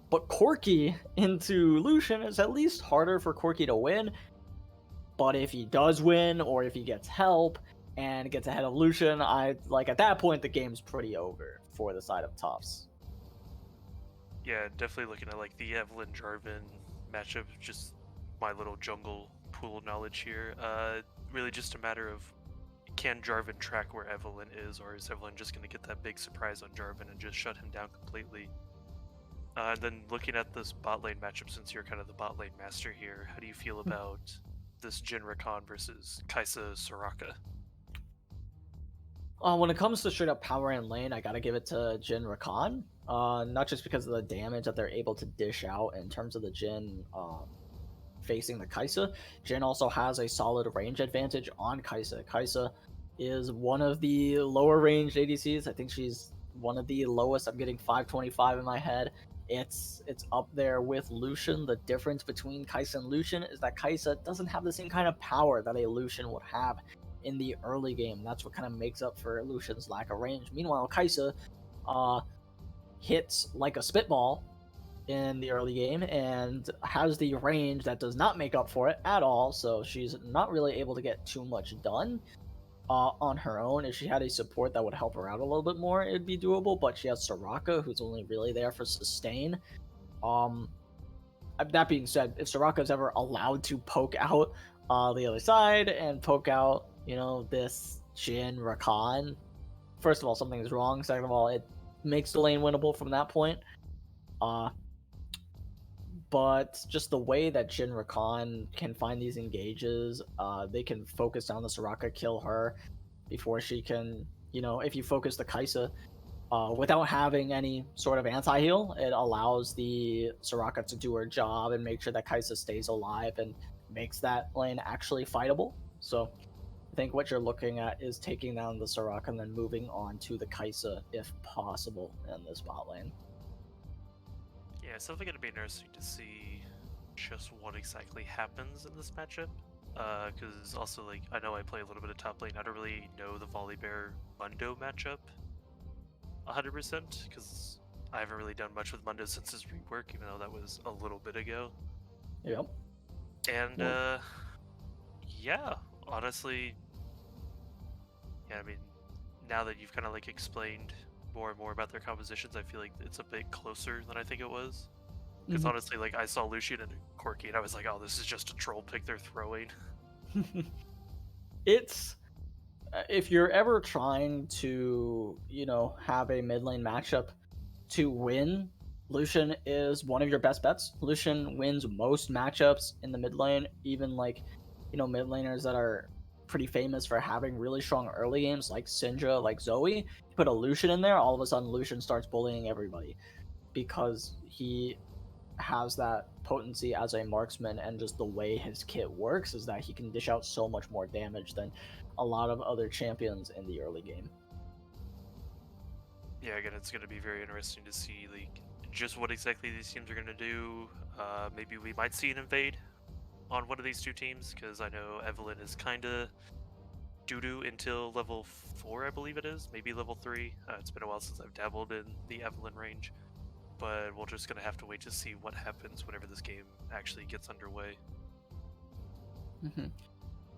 But Corki into Lucian is at least harder for Corki to win. But if he does win, or if he gets help and gets ahead of Lucian, at that point the game's pretty over for the side of Tufts. Yeah, definitely looking at like the Evelyn Jarvan matchup, just my little jungle pool knowledge here. Really just a matter of, can Jarvan track where Evelyn is, or is Evelyn just going to get that big surprise on Jarvan and just shut him down completely? And then looking at this bot lane matchup, since you're kind of the bot lane master here, how do you feel about this Jhin Rakan versus Kai'Sa Soraka? When it comes to straight up power and lane, I gotta give it to Jhin Rakan. Not just because of the damage that they're able to dish out in terms of the Jhin facing the Kai'Sa. Jhin also has a solid range advantage on Kai'Sa. Kai'Sa is one of the lower ranged ADCs. I think she's one of the lowest. I'm getting 525 in my head. It's up there with Lucian. The difference between Kai'Sa and Lucian is that Kai'Sa doesn't have the same kind of power that a Lucian would have in the early game. That's what kind of makes up for Lucian's lack of range. Meanwhile, Kai'Sa hits like a spitball in the early game and has the range that does not make up for it at all, so she's not really able to get too much done on her own. If she had a support that would help her out a little bit more, it'd be doable, but she has Soraka, who's only really there for sustain. That being said, if Soraka is ever allowed to poke out the other side and poke out, this Jhin Rakan, first of all, something is wrong. Second of all, it makes the lane winnable from that point. But just the way that Jhin Rakan can find these engages, they can focus down the Soraka, kill her before she can, if you focus the Kai'Sa without having any sort of anti-heal, it allows the Soraka to do her job and make sure that Kai'Sa stays alive and makes that lane actually fightable. So I think what you're looking at is taking down the Soraka and then moving on to the Kai'Sa if possible in this bot lane. Yeah, it's definitely going to be interesting to see just what exactly happens in this matchup. Because also, I know I play a little bit of top lane. I don't really know the Volibear Mundo matchup 100%, because I haven't really done much with Mundo since his rework, even though that was a little bit ago. Yep. And, yeah, honestly, I mean, now that you've kind of, explained more and more about their compositions, I feel like it's a bit closer than I think it was. Because honestly, I saw Lucian and Corki, and I was like, oh, this is just a troll pick they're throwing. It's if you're ever trying to, have a mid lane matchup to win, Lucian is one of your best bets. Lucian wins most matchups in the mid lane, even mid laners that are pretty famous for having really strong early games like Syndra, like Zoe. You put a Lucian in there, all of a sudden Lucian starts bullying everybody because he has that potency as a marksman, and just the way his kit works is that he can dish out so much more damage than a lot of other champions in the early game. Yeah, again, it's going to be very interesting to see just what exactly these teams are going to do. Maybe we might see an invade on one of these two teams, because I know Evelyn is kind of doo-doo until level 4, I believe it is, maybe level 3. It's been a while since I've dabbled in the Evelyn range, but we're just going to have to wait to see what happens whenever this game actually gets underway.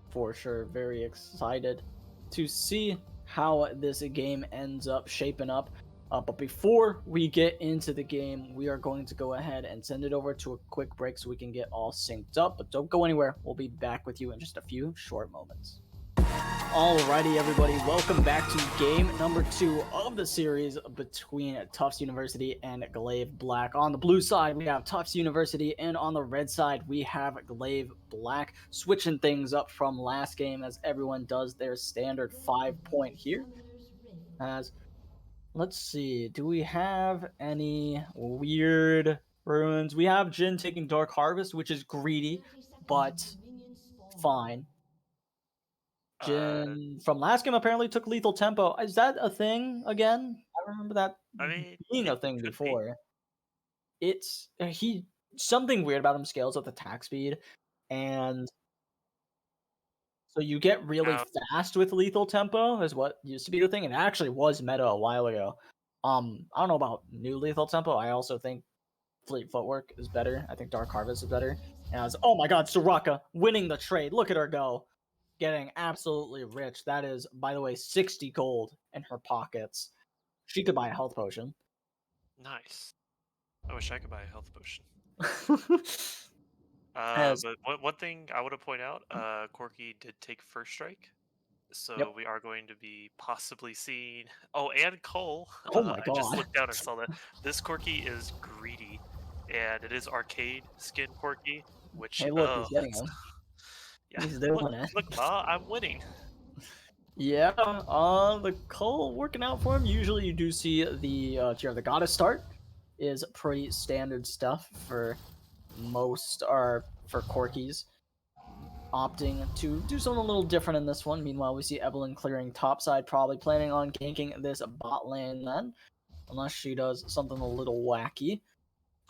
For sure, very excited to see how this game ends up shaping up. But before we get into the game, we are going to go ahead and send it over to a quick break so we can get all synced up. But don't go anywhere. We'll be back with you in just a few short moments. Alrighty, everybody, welcome back to game number 2 of the series between Tufts University and GLV Black. On the blue side, we have Tufts University, and on the red side, we have GLV Black, switching things up from last game as everyone does their standard 5-point here. Let's see, do we have any weird runes? We have Jhin taking Dark Harvest, which is greedy, but fine. Jhin from last game apparently took Lethal Tempo. Is that a thing again? I remember that being a thing before. It's something weird about him scales with attack speed, and so you get really fast with Lethal Tempo is what used to be the thing, and it actually was meta a while ago. I don't know about new Lethal Tempo. I also think Fleet Footwork is better. I think Dark Harvest is better. As oh my god, Soraka winning the trade. Look at her go. Getting absolutely rich. That is, by the way, 60 gold in her pockets. She could buy a health potion. Nice. I wish I could buy a health potion. As But one thing I want to point out, Corky did take first strike, so Yep. we are going to be possibly seeing. Oh, and Cole. Oh my I just god. looked down and saw that this Corky is greedy, and it is arcade skin Corky, which Hey, look, he's getting him. yeah. He's doing Look, it. look, Ma, I'm winning. Yeah, the Cole working out for him. Usually you do see the Tear of the Goddess start is pretty standard stuff for most, or for Corkies. Opting to do something a little different in this one. Meanwhile, we see Evelyn clearing topside, probably planning on ganking this bot lane then. Unless she does something a little wacky.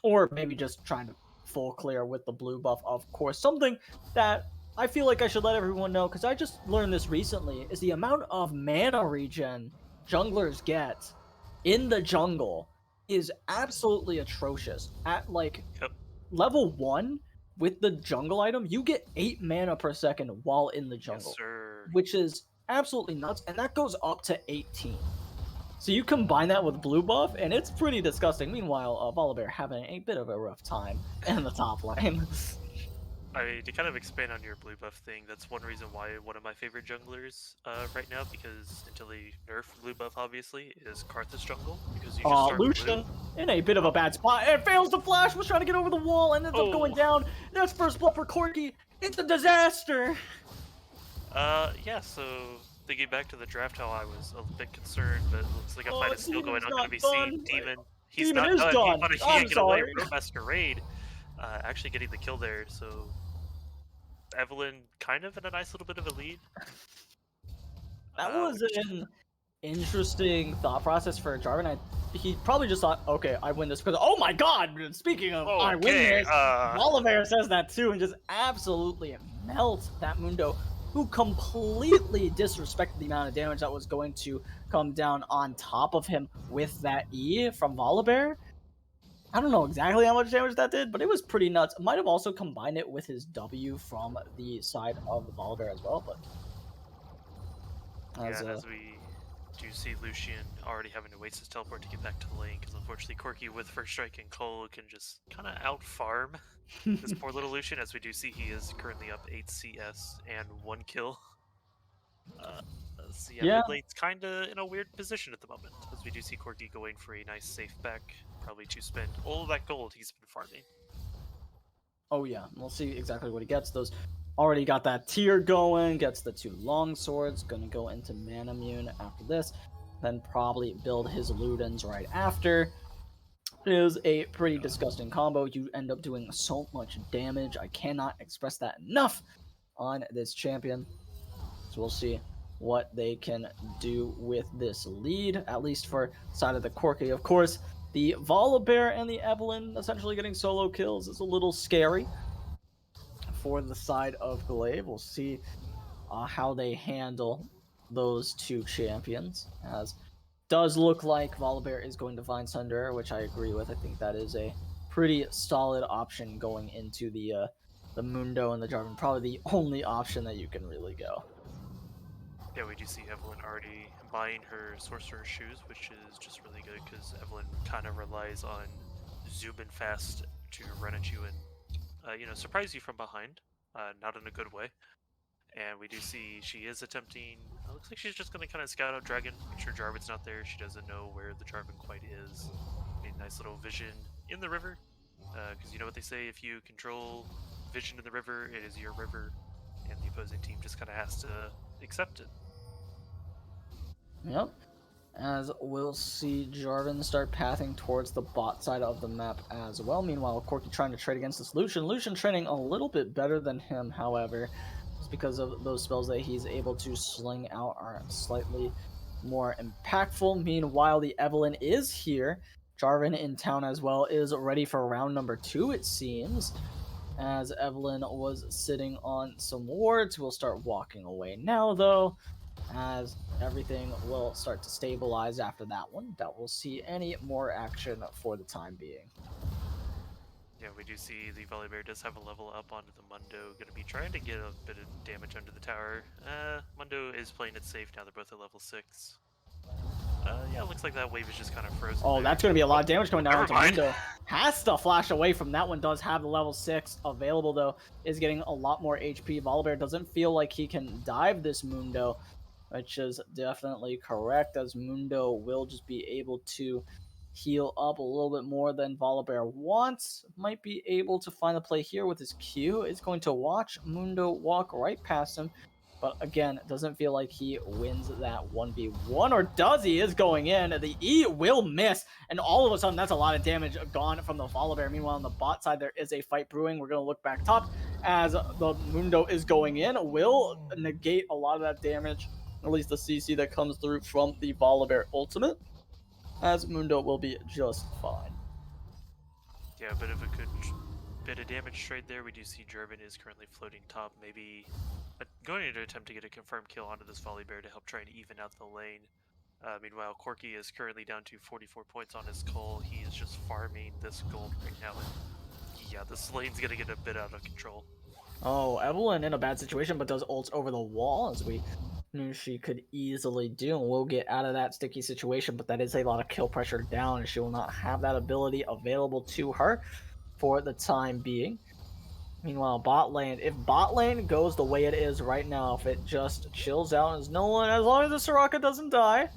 Or maybe just trying to full clear with the blue buff, of course. Something that I feel like I should let everyone know, because I just learned this recently, is the amount of mana regen junglers get in the jungle is absolutely atrocious. At like Yep. level 1, with the jungle item, you get 8 mana per second while in the jungle. Yes, sir. Which is absolutely nuts, and that goes up to 18. So you combine that with blue buff, and it's pretty disgusting. Meanwhile, Volibear having a bit of a rough time in the top lane. To kind of expand on your blue buff thing, that's one reason why one of my favorite junglers right now, because until they nerf blue buff, obviously, is Karthus jungle. Because you just start Lucian blue. in a bit of a bad spot. It fails to flash, was trying to get over the wall, and ends up going down. That's first blood for Corky. It's a disaster. Yeah, so thinking back to the draft, how I was a bit concerned, but it looks like a fight is still going on. Going to be seeing Demon. He's Demon not is done. done. He thought he I'm can't get away. sorry. Road Masquerade actually getting the kill there, so Evelyn kind of in a nice little bit of a lead. That was an interesting thought process for Jarvan. He probably just thought, okay, I win this because, oh my god, speaking of I win this, Volibear says that too and just absolutely melts that Mundo, who completely disrespected the amount of damage that was going to come down on top of him with that E from Volibear. I don't know exactly how much damage that did, but it was pretty nuts. Might have also combined it with his W from the side of the Volibear as well, but as we do see Lucian already having to waste his teleport to get back to the lane, because unfortunately Corky with first strike and Cole can just kind of out farm this poor little Lucian, as we do see he is currently up 8 CS and 1 kill. So yeah, Midlane's kind of in a weird position at the moment, as we do see Corky going for a nice safe back, probably to spend all of that gold he's been farming. Oh yeah, we'll see exactly what he gets. Those already got that tier going, gets the 2 long swords, gonna go into Manamune after this, then probably build his Ludens right after. It is a pretty disgusting combo. You end up doing so much damage. I cannot express that enough on this champion. So we'll see what they can do with this lead, at least for side of the Corky. Of course, the Volibear and the Evelyn essentially getting solo kills is a little scary for the side of GLV. We'll see how they handle those 2 champions, as does look like Volibear is going to find Sunder, which I agree with. I think that is a pretty solid option going into the Mundo and the Jarvan. Probably the only option that you can really go. Yeah, we do see Evelyn already buying her Sorcerer's Shoes, which is just really good, because Evelyn kind of relies on zooming fast to run at you and, surprise you from behind, not in a good way. And we do see she is attempting, looks like she's just going to kind of scout out Dragon, make sure Jarvan's not there. She doesn't know where the Jarvan quite is. A nice little vision in the river, because you know what they say, if you control vision in the river, it is your river, and the opposing team just kind of has to accept it. Yep. As we'll see Jarvan start pathing towards the bot side of the map as well. Meanwhile, Corky trying to trade against this Lucian. Lucian training a little bit better than him, however, just because of those spells that he's able to sling out are slightly more impactful. Meanwhile, the Evelyn is here. Jarvan in town as well is ready for round number 2, it seems. As Evelyn was sitting on some wards, we'll start walking away now, though, as everything will start to stabilize after that one. That we'll see any more action for the time being. Yeah, we do see the Volibear does have a level up onto the Mundo. Going to be trying to get a bit of damage under the tower. Mundo is playing it safe now. They're both at level 6. Yeah, looks like that wave is just kind of frozen. Oh, there. that's going to be a lot of damage coming down Never onto mind. Mundo. Has to flash away from that one. Does have the level 6 available, though. Is getting a lot more HP. Volibear doesn't feel like he can dive this Mundo, which is definitely correct, as Mundo will just be able to heal up a little bit more than Volibear wants. Might be able to find the play here with his Q. Is going to watch Mundo walk right past him. But again, it doesn't feel like he wins that 1v1, or does he? Is going in. The E will miss, and all of a sudden, that's a lot of damage gone from the Volibear. Meanwhile, on the bot side, there is a fight brewing. We're going to look back top as the Mundo is going in. Will negate a lot of that damage, at least the CC that comes through from the Volibear ultimate, as Mundo will be just fine. Yeah, a bit of a good bit of damage trade there. We do see German is currently floating top, maybe going to attempt to get a confirmed kill onto this Volibear to help try and even out the lane. Meanwhile, Corki is currently down to 44 points on his call. He is just farming this gold right now. And yeah, this lane's going to get a bit out of control. Oh, Evelyn in a bad situation, but does ult over the wall, as we knew she could easily do, and will get out of that sticky situation, but that is a lot of kill pressure down, and she will not have that ability available to her for the time being. Meanwhile, bot lane, if bot lane goes the way it is right now, if it just chills out, as no one, as long as the Soraka doesn't die,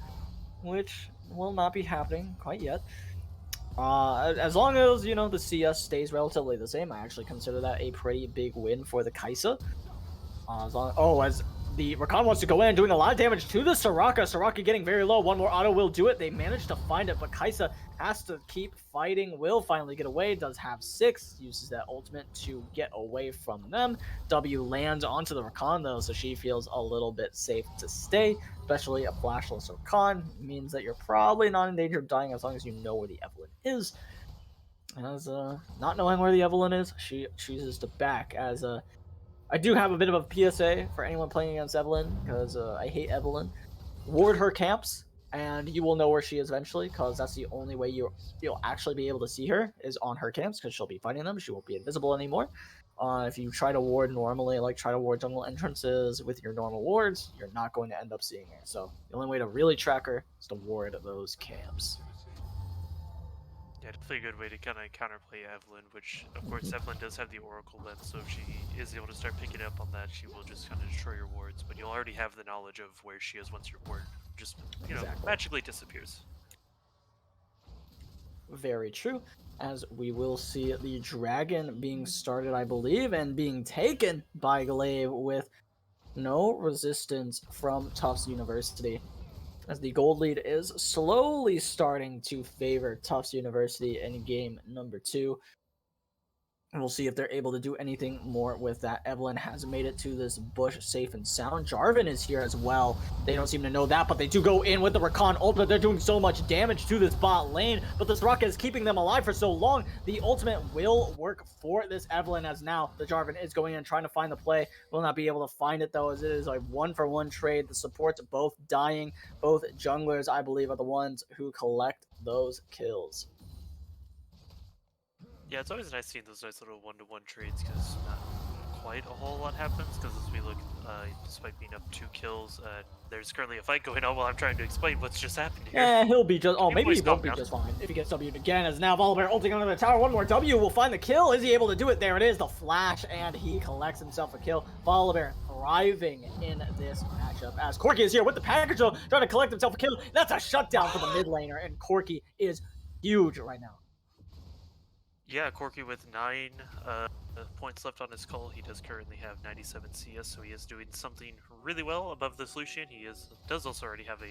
which will not be happening quite yet, as long as, you know, the CS stays relatively the same, I actually consider that a pretty big win for the Kai'Sa. As the Rakan wants to go in, doing a lot of damage to the Soraka. Soraka getting very low. One more auto will do it. They managed to find it, but Kai'Sa has to keep fighting. Will finally get away. Does have 6. Uses that ultimate to get away from them. W lands onto the Rakan, though, so she feels a little bit safe to stay. Especially a flashless Rakan means that you're probably not in danger of dying as long as you know where the Evelyn is. As not knowing where the Evelyn is, she chooses to back, as I do have a bit of a PSA for anyone playing against Evelyn, because I hate Evelyn. Ward her camps, and you will know where she is eventually, because that's the only way you'll actually be able to see her, is on her camps, because she'll be fighting them. She won't be invisible anymore. If you try to ward normally, like try to ward jungle entrances with your normal wards, you're not going to end up seeing her. So the only way to really track her is to ward those camps. Yeah, definitely a good way to kind of counterplay Evelyn, which, of course, Evelyn does have the Oracle lens, so if she is able to start picking up on that, she will just kind of destroy your wards, but you'll already have the knowledge of where she is once your ward just, you know, magically disappears. Very true, as we will see the dragon being started, I believe, and being taken by Glaive with no resistance from Tufts University, as the gold lead is slowly starting to favor Tufts University in game number 2. And we'll see if they're able to do anything more with that. Evelyn has made it to this bush safe and sound. Jarvan is here as well. They don't seem to know that, but they do go in with the Rakan ultimate. They're doing so much damage to this bot lane, but this Soraka is keeping them alive for so long. The ultimate will work for this Evelyn, as now the Jarvan is going in trying to find the play. Will not be able to find it, though, as it is a 1-for-1 trade. The supports both dying. Both junglers, I believe, are the ones who collect those kills. Yeah, it's always nice seeing those nice little one-to-one trades, because not quite a whole lot happens, because as we look, despite being up 2 kills, there's currently a fight going on while I'm trying to explain what's just happened here. Yeah, he'll be just... Oh, maybe he won't be down. just fine if he gets W'd again, as now Volibear ulting under the tower. One more W will find the kill. Is he able to do it? There it is, the flash, and he collects himself a kill. Volibear thriving in this matchup, as Corki is here with the package, trying to collect himself a kill. That's a shutdown for the mid laner, and Corki is huge right now. Yeah, Corki with 9 points left on his call. He does currently have 97 CS, so he is doing something really well above this Lucian. He does also already have a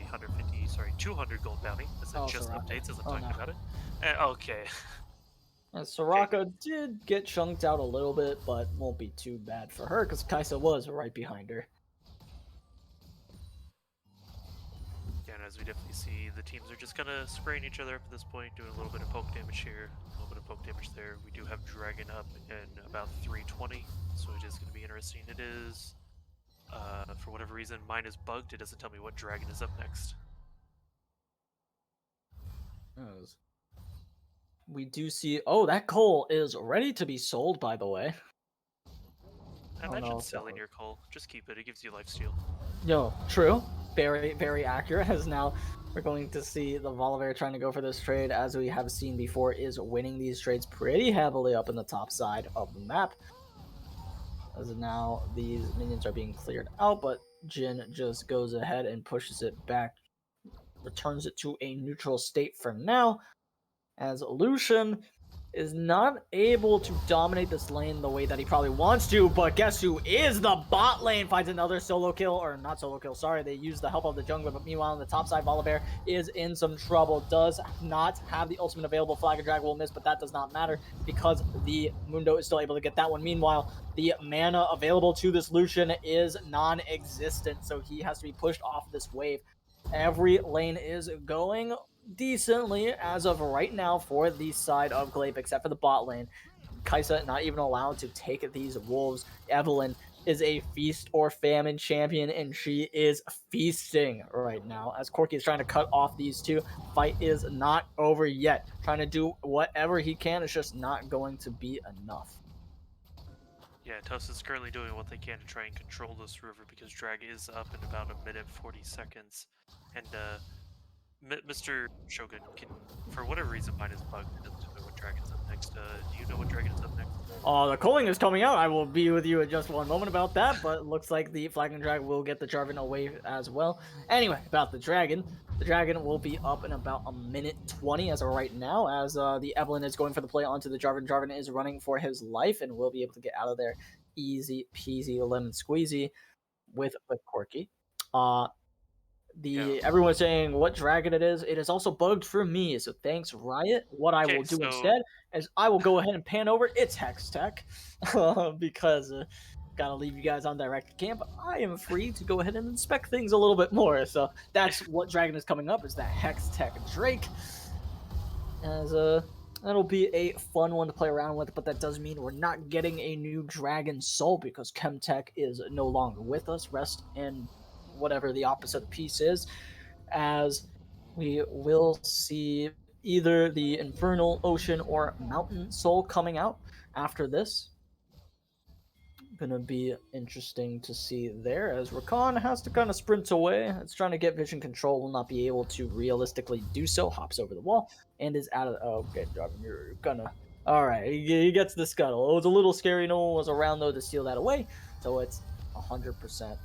200 gold bounty, as it just Soraka. updates as I'm talking about it. Okay. Soraka did get chunked out a little bit, but won't be too bad for her, because Kai'Sa was right behind her. Yeah, and as we definitely see, the teams are just kind of spraying each other up at this point, doing a little bit of poke damage here, a little bit of poke damage there. We do have Dragon up in about 320, so it is going to be interesting. It is, for whatever reason, mine is bugged. It doesn't tell me what Dragon is up next. We do see. Oh, that coal is ready to be sold, by the way. I Oh, imagine no, selling your coal. Just keep it. It gives you lifesteal. Yo, true. Very, very accurate. As now we're going to see the Volibear trying to go for this trade, as we have seen before, is winning these trades pretty heavily up in the top side of the map. As now these minions are being cleared out, but Jin just goes ahead and pushes it back, returns it to a neutral state for now, as Lucian is not able to dominate this lane the way that he probably wants to, but guess who is? The bot lane finds another solo kill, or not solo kill, sorry, they use the help of the jungler, but meanwhile on the top side, Volibear is in some trouble, does not have the ultimate available, Flag and Drag will miss, but that does not matter because the Mundo is still able to get that one. Meanwhile, the mana available to this Lucian is non-existent, so he has to be pushed off this wave. Every lane is going decently as of right now for the side of Glaive, except for the bot lane. Kai'Sa not even allowed to take these wolves. Evelyn is a feast or famine champion, and she is feasting right now as Corki is trying to cut off these two. Fight is not over yet. Trying to do whatever he can. It's just not going to be enough. Yeah, Tuss is currently doing what they can to try and control this river because Drag is up in about a minute 40 seconds. And Mr. Shogun can, for whatever reason, mine is bugged. He doesn't know what Dragon's up next. Do you know what Dragon is up next? The calling is coming out. I will be with you in just one moment about that, but it looks like the Flag and Drag will get the Jarvan away as well. Anyway, about the Dragon. The Dragon will be up in about a minute 20 as of right now, as the Evelyn is going for the play onto the Jarvan. Jarvan is running for his life and will be able to get out of there easy peasy lemon squeezy with the Corki. Everyone's saying what dragon it is. It is also bugged for me, so thanks, Riot. What I will do instead is I will go ahead and pan over its Hex Tech because gotta leave you guys on direct camp. I am free to go ahead and inspect things a little bit more. So that's what dragon is coming up, is that Hex Tech Drake. As that'll be a fun one to play around with, but that does mean we're not getting a new Dragon Soul because Chemtech is no longer with us. Rest in whatever the opposite of the piece is, as we will see either the Infernal, Ocean, or Mountain Soul coming out after this. Gonna be interesting to see there, as Rakan has to kind of sprint away. It's trying to get vision control, will not be able to realistically do so. Hops over the wall and is out of. Oh, okay, Jarvan, you're gonna. All right, he gets the scuttle. It was a little scary. No one was around though to steal that away, so it's 100% fine.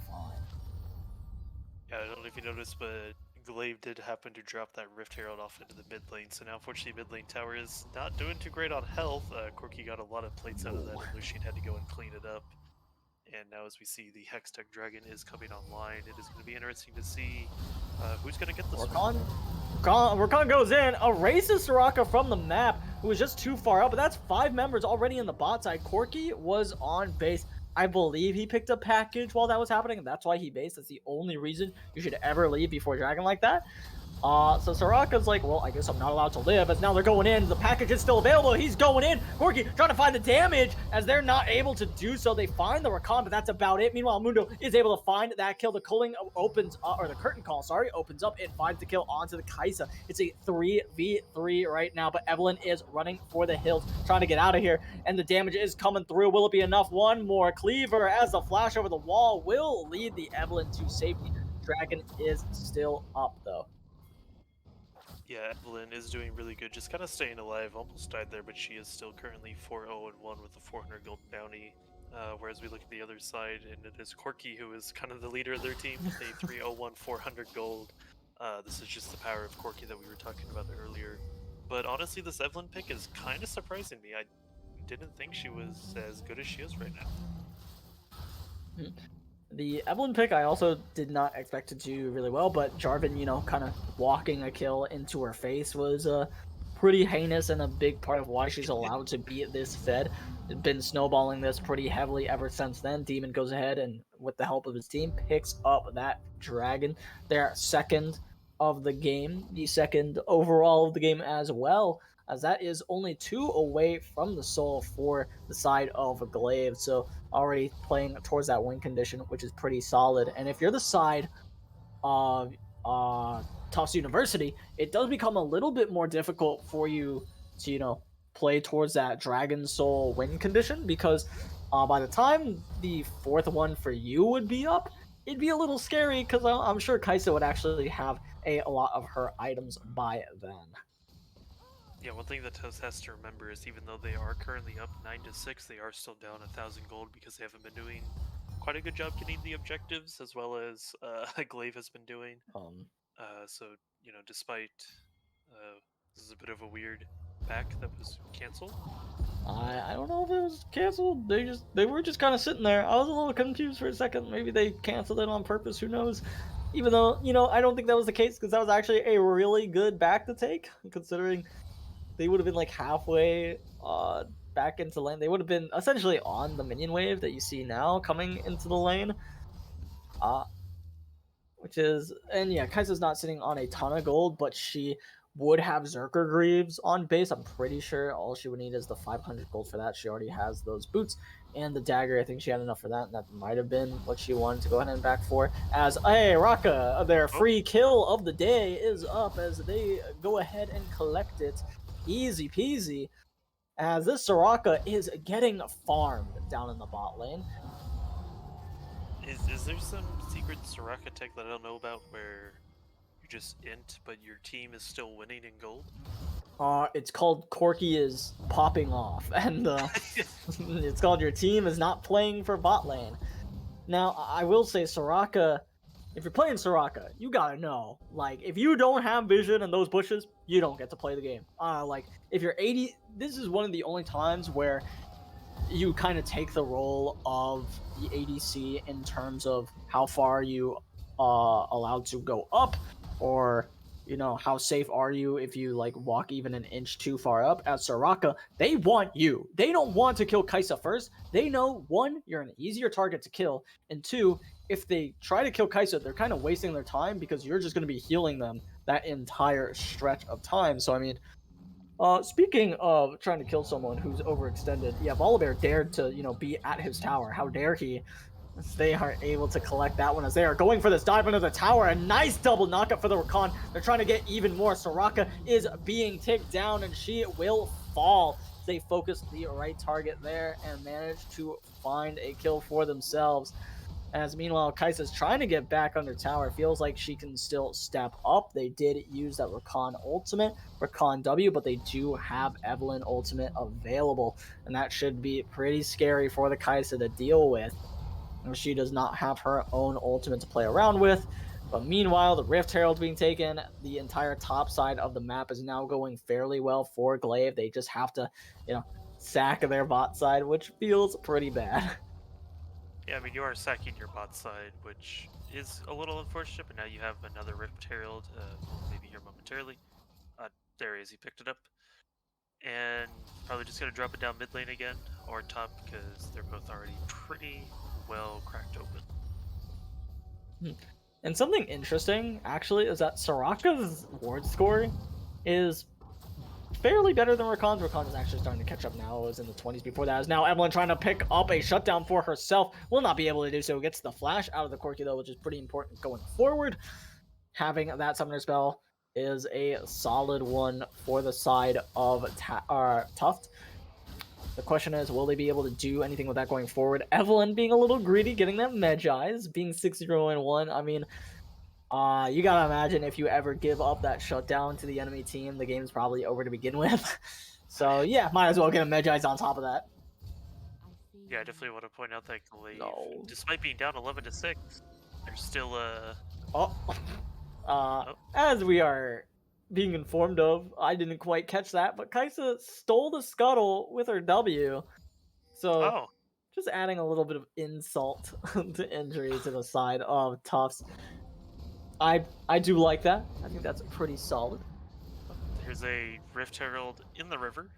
Yeah, I don't know if you noticed, but Glaive did happen to drop that Rift Herald off into the mid lane, so now unfortunately mid lane tower is not doing too great on health. Corki got a lot of plates out of that, and Lucian had to go and clean it up. And now as we see the Hextech Dragon is coming online, it is going to be interesting to see who's going to get this one. Rakan goes in, erases Soraka from the map, who was just too far out, but that's 5 members already in the bot side. Corki was on base. I believe he picked a package while that was happening, and that's why he based. That's the only reason you should ever leave before Dragon like that. So Soraka's like, well, I guess I'm not allowed to live, as now they're going in. The package is still available. He's going in. Corki trying to find the damage, as they're not able to do so. They find the Rakan, but that's about it. Meanwhile, Mundo is able to find that kill. The culling opens, or the curtain call, sorry, opens up and finds the kill onto the Kai'Sa. It's a 3v3 right now, but Evelyn is running for the hills, trying to get out of here, and the damage is coming through. Will it be enough? One more cleaver, as the flash over the wall will lead the Evelyn to safety. Dragon is still up, though. Yeah, Evelyn is doing really good, just kind of staying alive. Almost died there, but she is still currently 4-0-1 with a 400 gold bounty. Whereas we look at the other side, and it is Corki who is kind of the leader of their team with a 3-0-1 400 gold. This is just the power of Corki that we were talking about earlier. But honestly, this Evelyn pick is kind of surprising me. I didn't think she was as good as she is right now. The Evelyn pick, I also did not expect to do really well, but Jarvan, kind of walking a kill into her face was pretty heinous and a big part of why she's allowed to be this fed. Been snowballing this pretty heavily ever since then. Demon goes ahead and, with the help of his team, picks up that Dragon. They're second of the game, the second overall of the game as well, as that is only 2 away from the soul for the side of Glaive. So already playing towards that win condition, which is pretty solid. And if you're the side of Tufts University, it does become a little bit more difficult for you to, you know, play towards that Dragon Soul win condition, because by the time the 4th one for you would be up, it'd be a little scary, because I'm sure Kaisa would actually have a lot of her items by then. Yeah, one thing that Toast has to remember is even though they are currently up 9-6, they are still down 1,000 gold because they haven't been doing quite a good job getting the objectives, as well as GLV has been doing. So, you know, despite this is a bit of a weird pack that was canceled. I don't know if it was canceled. They were just kind of sitting there. I was a little confused for a second. Maybe they canceled it on purpose. Who knows? Even though, you know, I don't think that was the case, because that was actually a really good back to take, considering they would have been like halfway back into lane. They would have been essentially on the minion wave that you see now coming into the lane. Which is, and yeah, Kaisa's not sitting on a ton of gold, but she would have Zerker Greaves on base. I'm pretty sure all she would need is the 500 gold for that. She already has those boots and the dagger. I think she had enough for that, and that might have been what she wanted to go ahead and back for. As, hey, Raka, their free kill of the day is up as they go ahead and collect it. Easy peasy. As this Soraka is getting farmed down in the bot lane. Is there some secret Soraka tech that I don't know about where you just int, but your team is still winning in gold? It's called Corki is popping off, and it's called your team is not playing for bot lane. Now, I will say Soraka, if you're playing Soraka, you gotta know, like, if you don't have vision in those bushes, you don't get to play the game. Like, if you're 80, this is one of the only times where you kind of take the role of the ADC in terms of how far you allowed to go up, or, you know, how safe are you if you like walk even an inch too far up. At Soraka, they want you. They don't want to kill Kaisa first. They know, one, you're an easier target to kill, and two, if they try to kill Kaisa, they're kind of wasting their time because you're just going to be healing them that entire stretch of time. So I mean, speaking of trying to kill someone who's overextended, yeah, Volibear dared to, you know, be at his tower. How dare he? They are able to collect that one as they are going for this dive into the tower. A nice double knockup for the Rakan. They're trying to get even more. Soraka is being ticked down, and she will fall. They focus the right target there and manage to find a kill for themselves. As meanwhile, Kaisa's trying to get back under tower. Feels like she can still step up. They did use that Rakan ultimate, Rakan W, but they do have Evelynn ultimate available. And that should be pretty scary for the Kaisa to deal with. She does not have her own ultimate to play around with. But meanwhile, the Rift Herald's being taken. The entire top side of the map is now going fairly well for GLV. They just have to, you know, sack their bot side, which feels pretty bad. Yeah, I mean, you are sacking your bot side, which is a little unfortunate, but now you have another Rift Herald, maybe here momentarily. There he is, he picked it up. And probably just going to drop it down mid lane again, or top, because they're both already pretty well cracked open. And something interesting, actually, is that Soraka's ward score is fairly better than Rakan's. Rakan is actually starting to catch up now. It was in the 20s before that. Is now Evelynn trying to pick up a shutdown for herself. Will not be able to do so. Gets the flash out of the Corki, though, which is pretty important going forward. Having that summoner spell is a solid one for the side of Tuft. The question is, will they be able to do anything with that going forward? Evelynn being a little greedy, getting that Medjais, being 6-0-1. I mean, you gotta imagine if you ever give up that shutdown to the enemy team, the game's probably over to begin with. So yeah, might as well get a Medjais on top of that. Yeah, I definitely want to point out that GLV, despite being down 11-6, they're still as we are being informed of, I didn't quite catch that, but Kaisa stole the scuttle with her W. So just adding a little bit of insult to injury to the side of Tufts. I do like that. I think that's pretty solid. There's a Rift Herald in the river.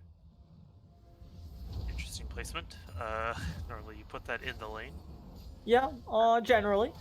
Interesting placement. Normally you put that in the lane. Yeah, generally.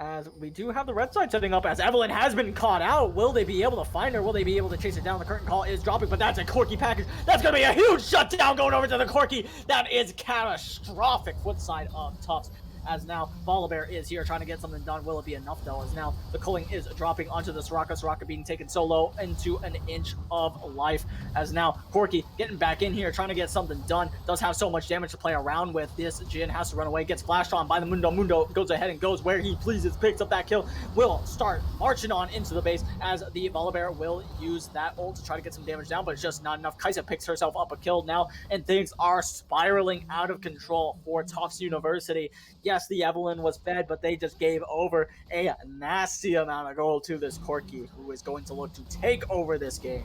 As we do have the red side setting up, as Evelynn has been caught out. Will they be able to find her? Will they be able to chase her down? The curtain call is dropping, but that's a Corki package. That's going to be a huge shutdown going over to the Corki. That is catastrophic foot side of Tufts. as now Volibear is here trying to get something done. Will it be enough though, as now the culling is dropping onto the Soraka being taken so low into an inch of life, as now Corki getting back in here trying to get something done. Does have so much damage to play around with. This Jin has to run away, gets flashed on by the Mundo goes ahead and goes where he pleases, picks up that kill, will start marching on into the base as the Volibear will use that ult to try to get some damage down, but it's just not enough. Kaisa picks herself up a kill now, and things are spiraling out of control for Tufts University. Yes, the Evelyn was fed, but they just gave over a nasty amount of gold to this Corki, who is going to look to take over this game.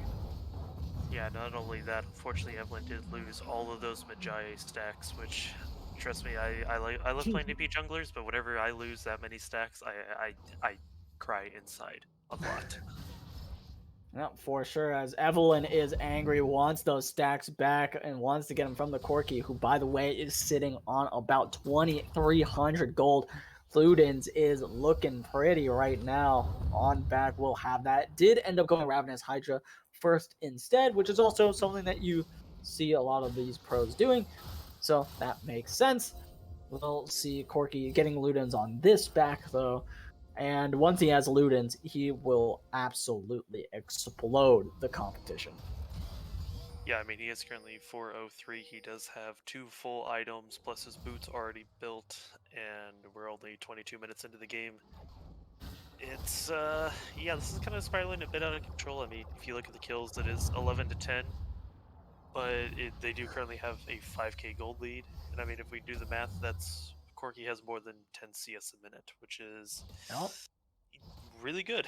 Yeah, not only that, unfortunately, Evelyn did lose all of those Magi stacks, which, trust me, I love playing AP junglers, but whenever I lose that many stacks, I cry inside a lot. Yeah, for sure, as Evelyn is angry, wants those stacks back, and wants to get them from the Corki, who, by the way, is sitting on about 2,300 gold. Ludens is looking pretty right now. On back, we'll have that. Did end up going Ravenous Hydra first instead, which is also something that you see a lot of these pros doing, so that makes sense. We'll see Corki getting Ludens on this back, though. And once he has Ludens, he will absolutely explode the competition. Yeah, I mean, he is currently 403. He does have 2 full items, plus his boots already built, and we're only 22 minutes into the game. It's, yeah, this is kind of spiraling a bit out of control. I mean, if you look at the kills, it is 11 to 10, but they do currently have a 5k gold lead. And I mean, if we do the math, that's Corki has more than 10 CS a minute, which is really good.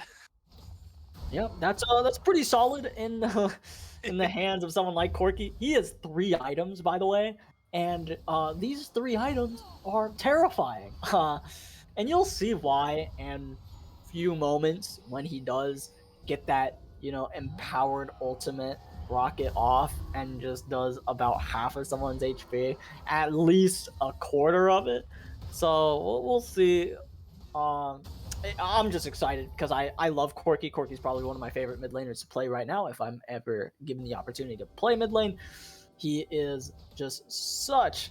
Yep, that's pretty solid in the hands of someone like Corki. He has 3 items, by the way, and these 3 items are terrifying. And you'll see why in few moments when he does get that, empowered ultimate rocket off and just does about half of someone's HP, at least a quarter of it. So we'll see. I'm just excited because I love Corki. Corki's probably one of my favorite mid laners to play right now. If I'm ever given the opportunity to play mid lane, he is just such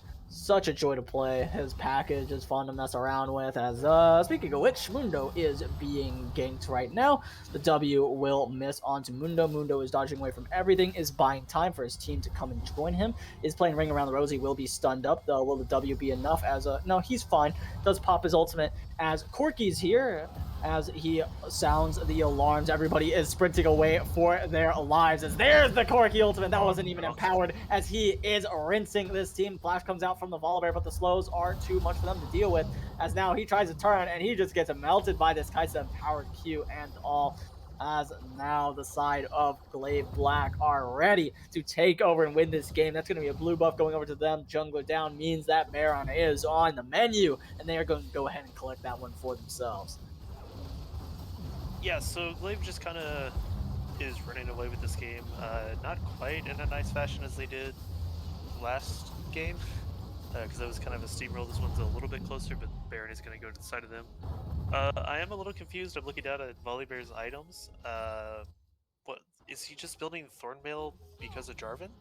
a joy to play. His package is fun to mess around with. As speaking of which, Mundo is being ganked right now. The W will miss onto Mundo. Mundo is dodging away from everything, is buying time for his team to come and join him. Is playing Ring Around the Rosie, will be stunned up though. Will the W be enough? As no, he's fine. Does pop his ultimate as Corki's here. As he sounds the alarms, everybody is sprinting away for their lives. As there's the Corki ultimate that wasn't even empowered, as he is rinsing this team. Flash comes out from the Volibear, but the slows are too much for them to deal with. As now he tries to turn, and he just gets melted by this Kaisa empowered Q and all. As now the side of GLV Black are ready to take over and win this game. That's going to be a blue buff going over to them. Jungler down means that Baron is on the menu, and they are going to go ahead and collect that one for themselves. Yeah, so GLV just kind of is running away with this game. Not quite in a nice fashion as they did last game, because that was kind of a steamroll. This one's a little bit closer, but Baron is going to go to the side of them. I am a little confused. I'm looking down at Volibear's items. What is he just building Thornmail because of Jarvan?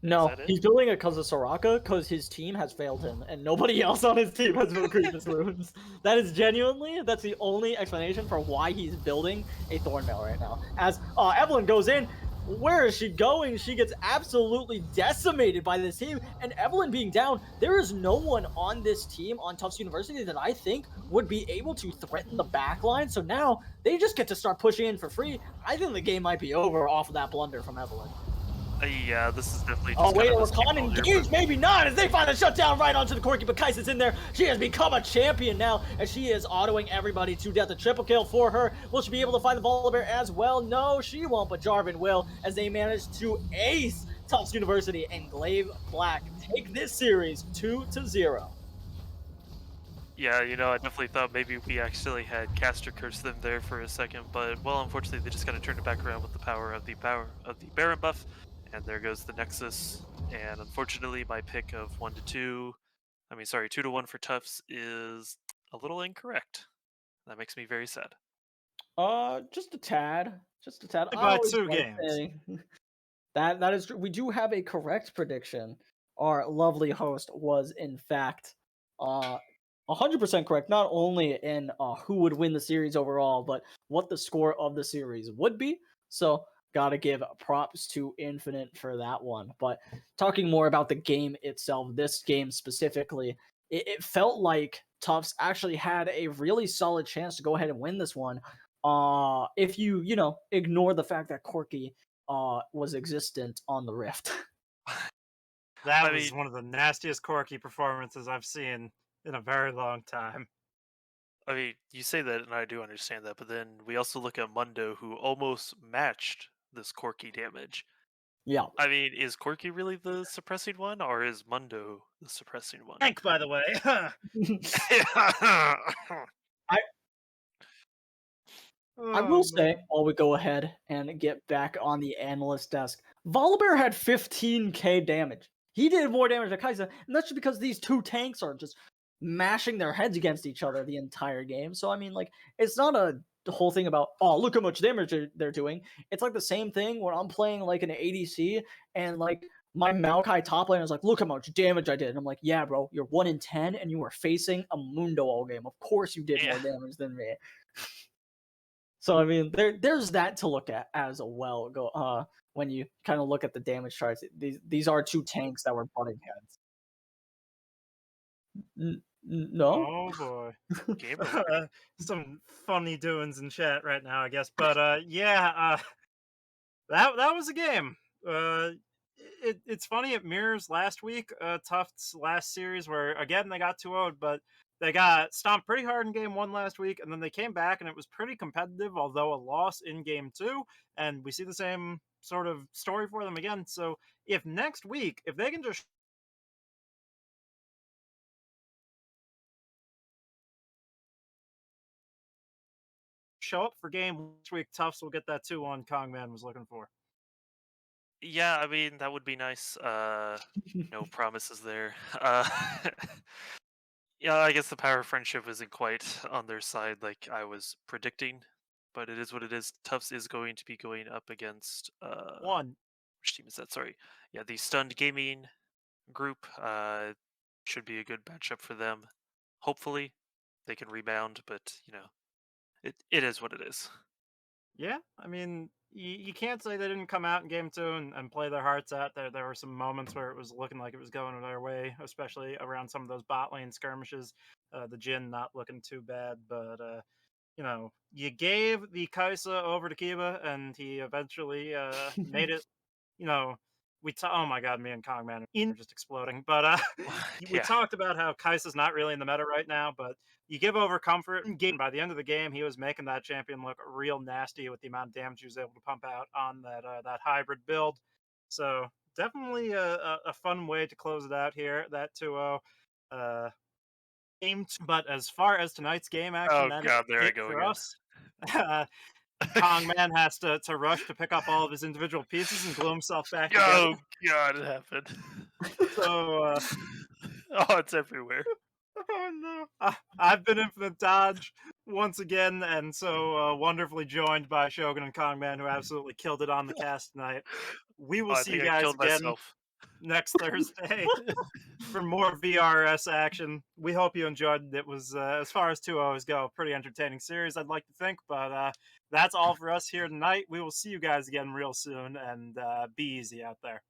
No, he's building it because of Soraka, because his team has failed him, and nobody else on his team has built Creepus Runes. That is genuinely, that's the only explanation for why he's building a Thornmail right now. As Evelyn goes in, where is she going? She gets absolutely decimated by this team, and Evelyn being down, there is no one on this team, on Tufts University, that I think would be able to threaten the backline, so now they just get to start pushing in for free. I think the game might be over off of that blunder from Evelyn. Yeah, this is definitely just wait, Rakan engaged, maybe not, as they find a shutdown right onto the Corki, but Kaisa's in there. She has become a champion now, as she is autoing everybody to death. A triple kill for her. Will she be able to find the Volibear as well? No, she won't, but Jarvan will, as they manage to ace Tufts University, and GLV Black take this series 2-0. Yeah, I definitely thought maybe we actually had Caster curse them there for a second, but, well, unfortunately they just kind of turned it back around with the power of the Baron buff. And there goes the Nexus, and unfortunately my pick of 2 to 1 for Tufts is a little incorrect. That makes me very sad. Just a tad. By 2 games. That is true. We do have a correct prediction. Our lovely host was, in fact, 100% correct. Not only in who would win the series overall, but what the score of the series would be. So, gotta give props to Infinite for that one. But talking more about the game itself, this game specifically, it felt like Tufts actually had a really solid chance to go ahead and win this one. If you ignore the fact that Corky was existent on the Rift. That I was mean, one of the nastiest Corky performances I've seen in a very long time. you say that, and I do understand that, but then we also look at Mundo, who almost matched this Corky damage. Yeah. I mean, is Corky really the suppressing one, or is Mundo the suppressing one? Thank, by the way. I I will Oh, say, man. while we go ahead and get back on the analyst desk, Volibear had 15k damage. He did more damage than Kai'Sa, and that's just because these two tanks are just mashing their heads against each other the entire game. So I mean, like, it's not a whole thing about, oh, look how much damage they're doing. It's like the same thing when I'm playing like an ADC and like my Maokai top lane is like, look how much damage I did. And I'm like, yeah, bro, you're 1 in 10 and you were facing a Mundo all game. Of course you did Yeah. more damage than me. So I mean, there's that to look at as well. When you kind of look at the damage charts, these are two tanks that were butting heads. No, Oh boy. Game over. Some funny doings in chat right now, I guess. But yeah, that was a game. It's funny. It mirrors last week, Tufts' last series, where again they got 2-0'd, but they got stomped pretty hard in game 1 last week, and then they came back and it was pretty competitive, although a loss in game 2. And we see the same sort of story for them again. So if next week, if they can just show up for game this week, Tufts will get that 2-1 Kongman was looking for. Yeah, I mean that would be nice. No promises there. Yeah, I guess the power of friendship isn't quite on their side like I was predicting, but it is what it is. Tufts is going to be going up against One. which team is that? Sorry. Yeah, the Stunned Gaming group. Should be a good matchup for them. Hopefully they can rebound, but it is what it is. Yeah, I mean, you can't say they didn't come out in game 2 and play their hearts out. There were some moments where it was looking like it was going their way, especially around some of those bot lane skirmishes. The Jin not looking too bad, but you gave the Kaisa over to Kiba, and he eventually made it. You know, oh my god, me and Kongman are just exploding. But we Yeah. talked about how Kaisa's not really in the meta right now, but you give over comfort and game. By the end of the game, he was making that champion look real nasty with the amount of damage he was able to pump out on that hybrid build. So definitely a fun way to close it out here. That 2-0 game. But as far as tonight's game action, Oh that is god, there I it go for again. us. Kongman has to rush to pick up all of his individual pieces and glue himself back together. Oh god, it happened. So, Oh, it's everywhere. oh no. I've been Infinite Dodge once again, and so wonderfully joined by Shogun and Kongman, who absolutely killed it on the cast tonight. We will Oh, I see you think I guys killed again myself. next Thursday for more VRS action. We hope you enjoyed it. It was, as far as 2-0s go, a pretty entertaining series, I'd like to think. But that's all for us here tonight. We will see you guys again real soon, and be easy out there.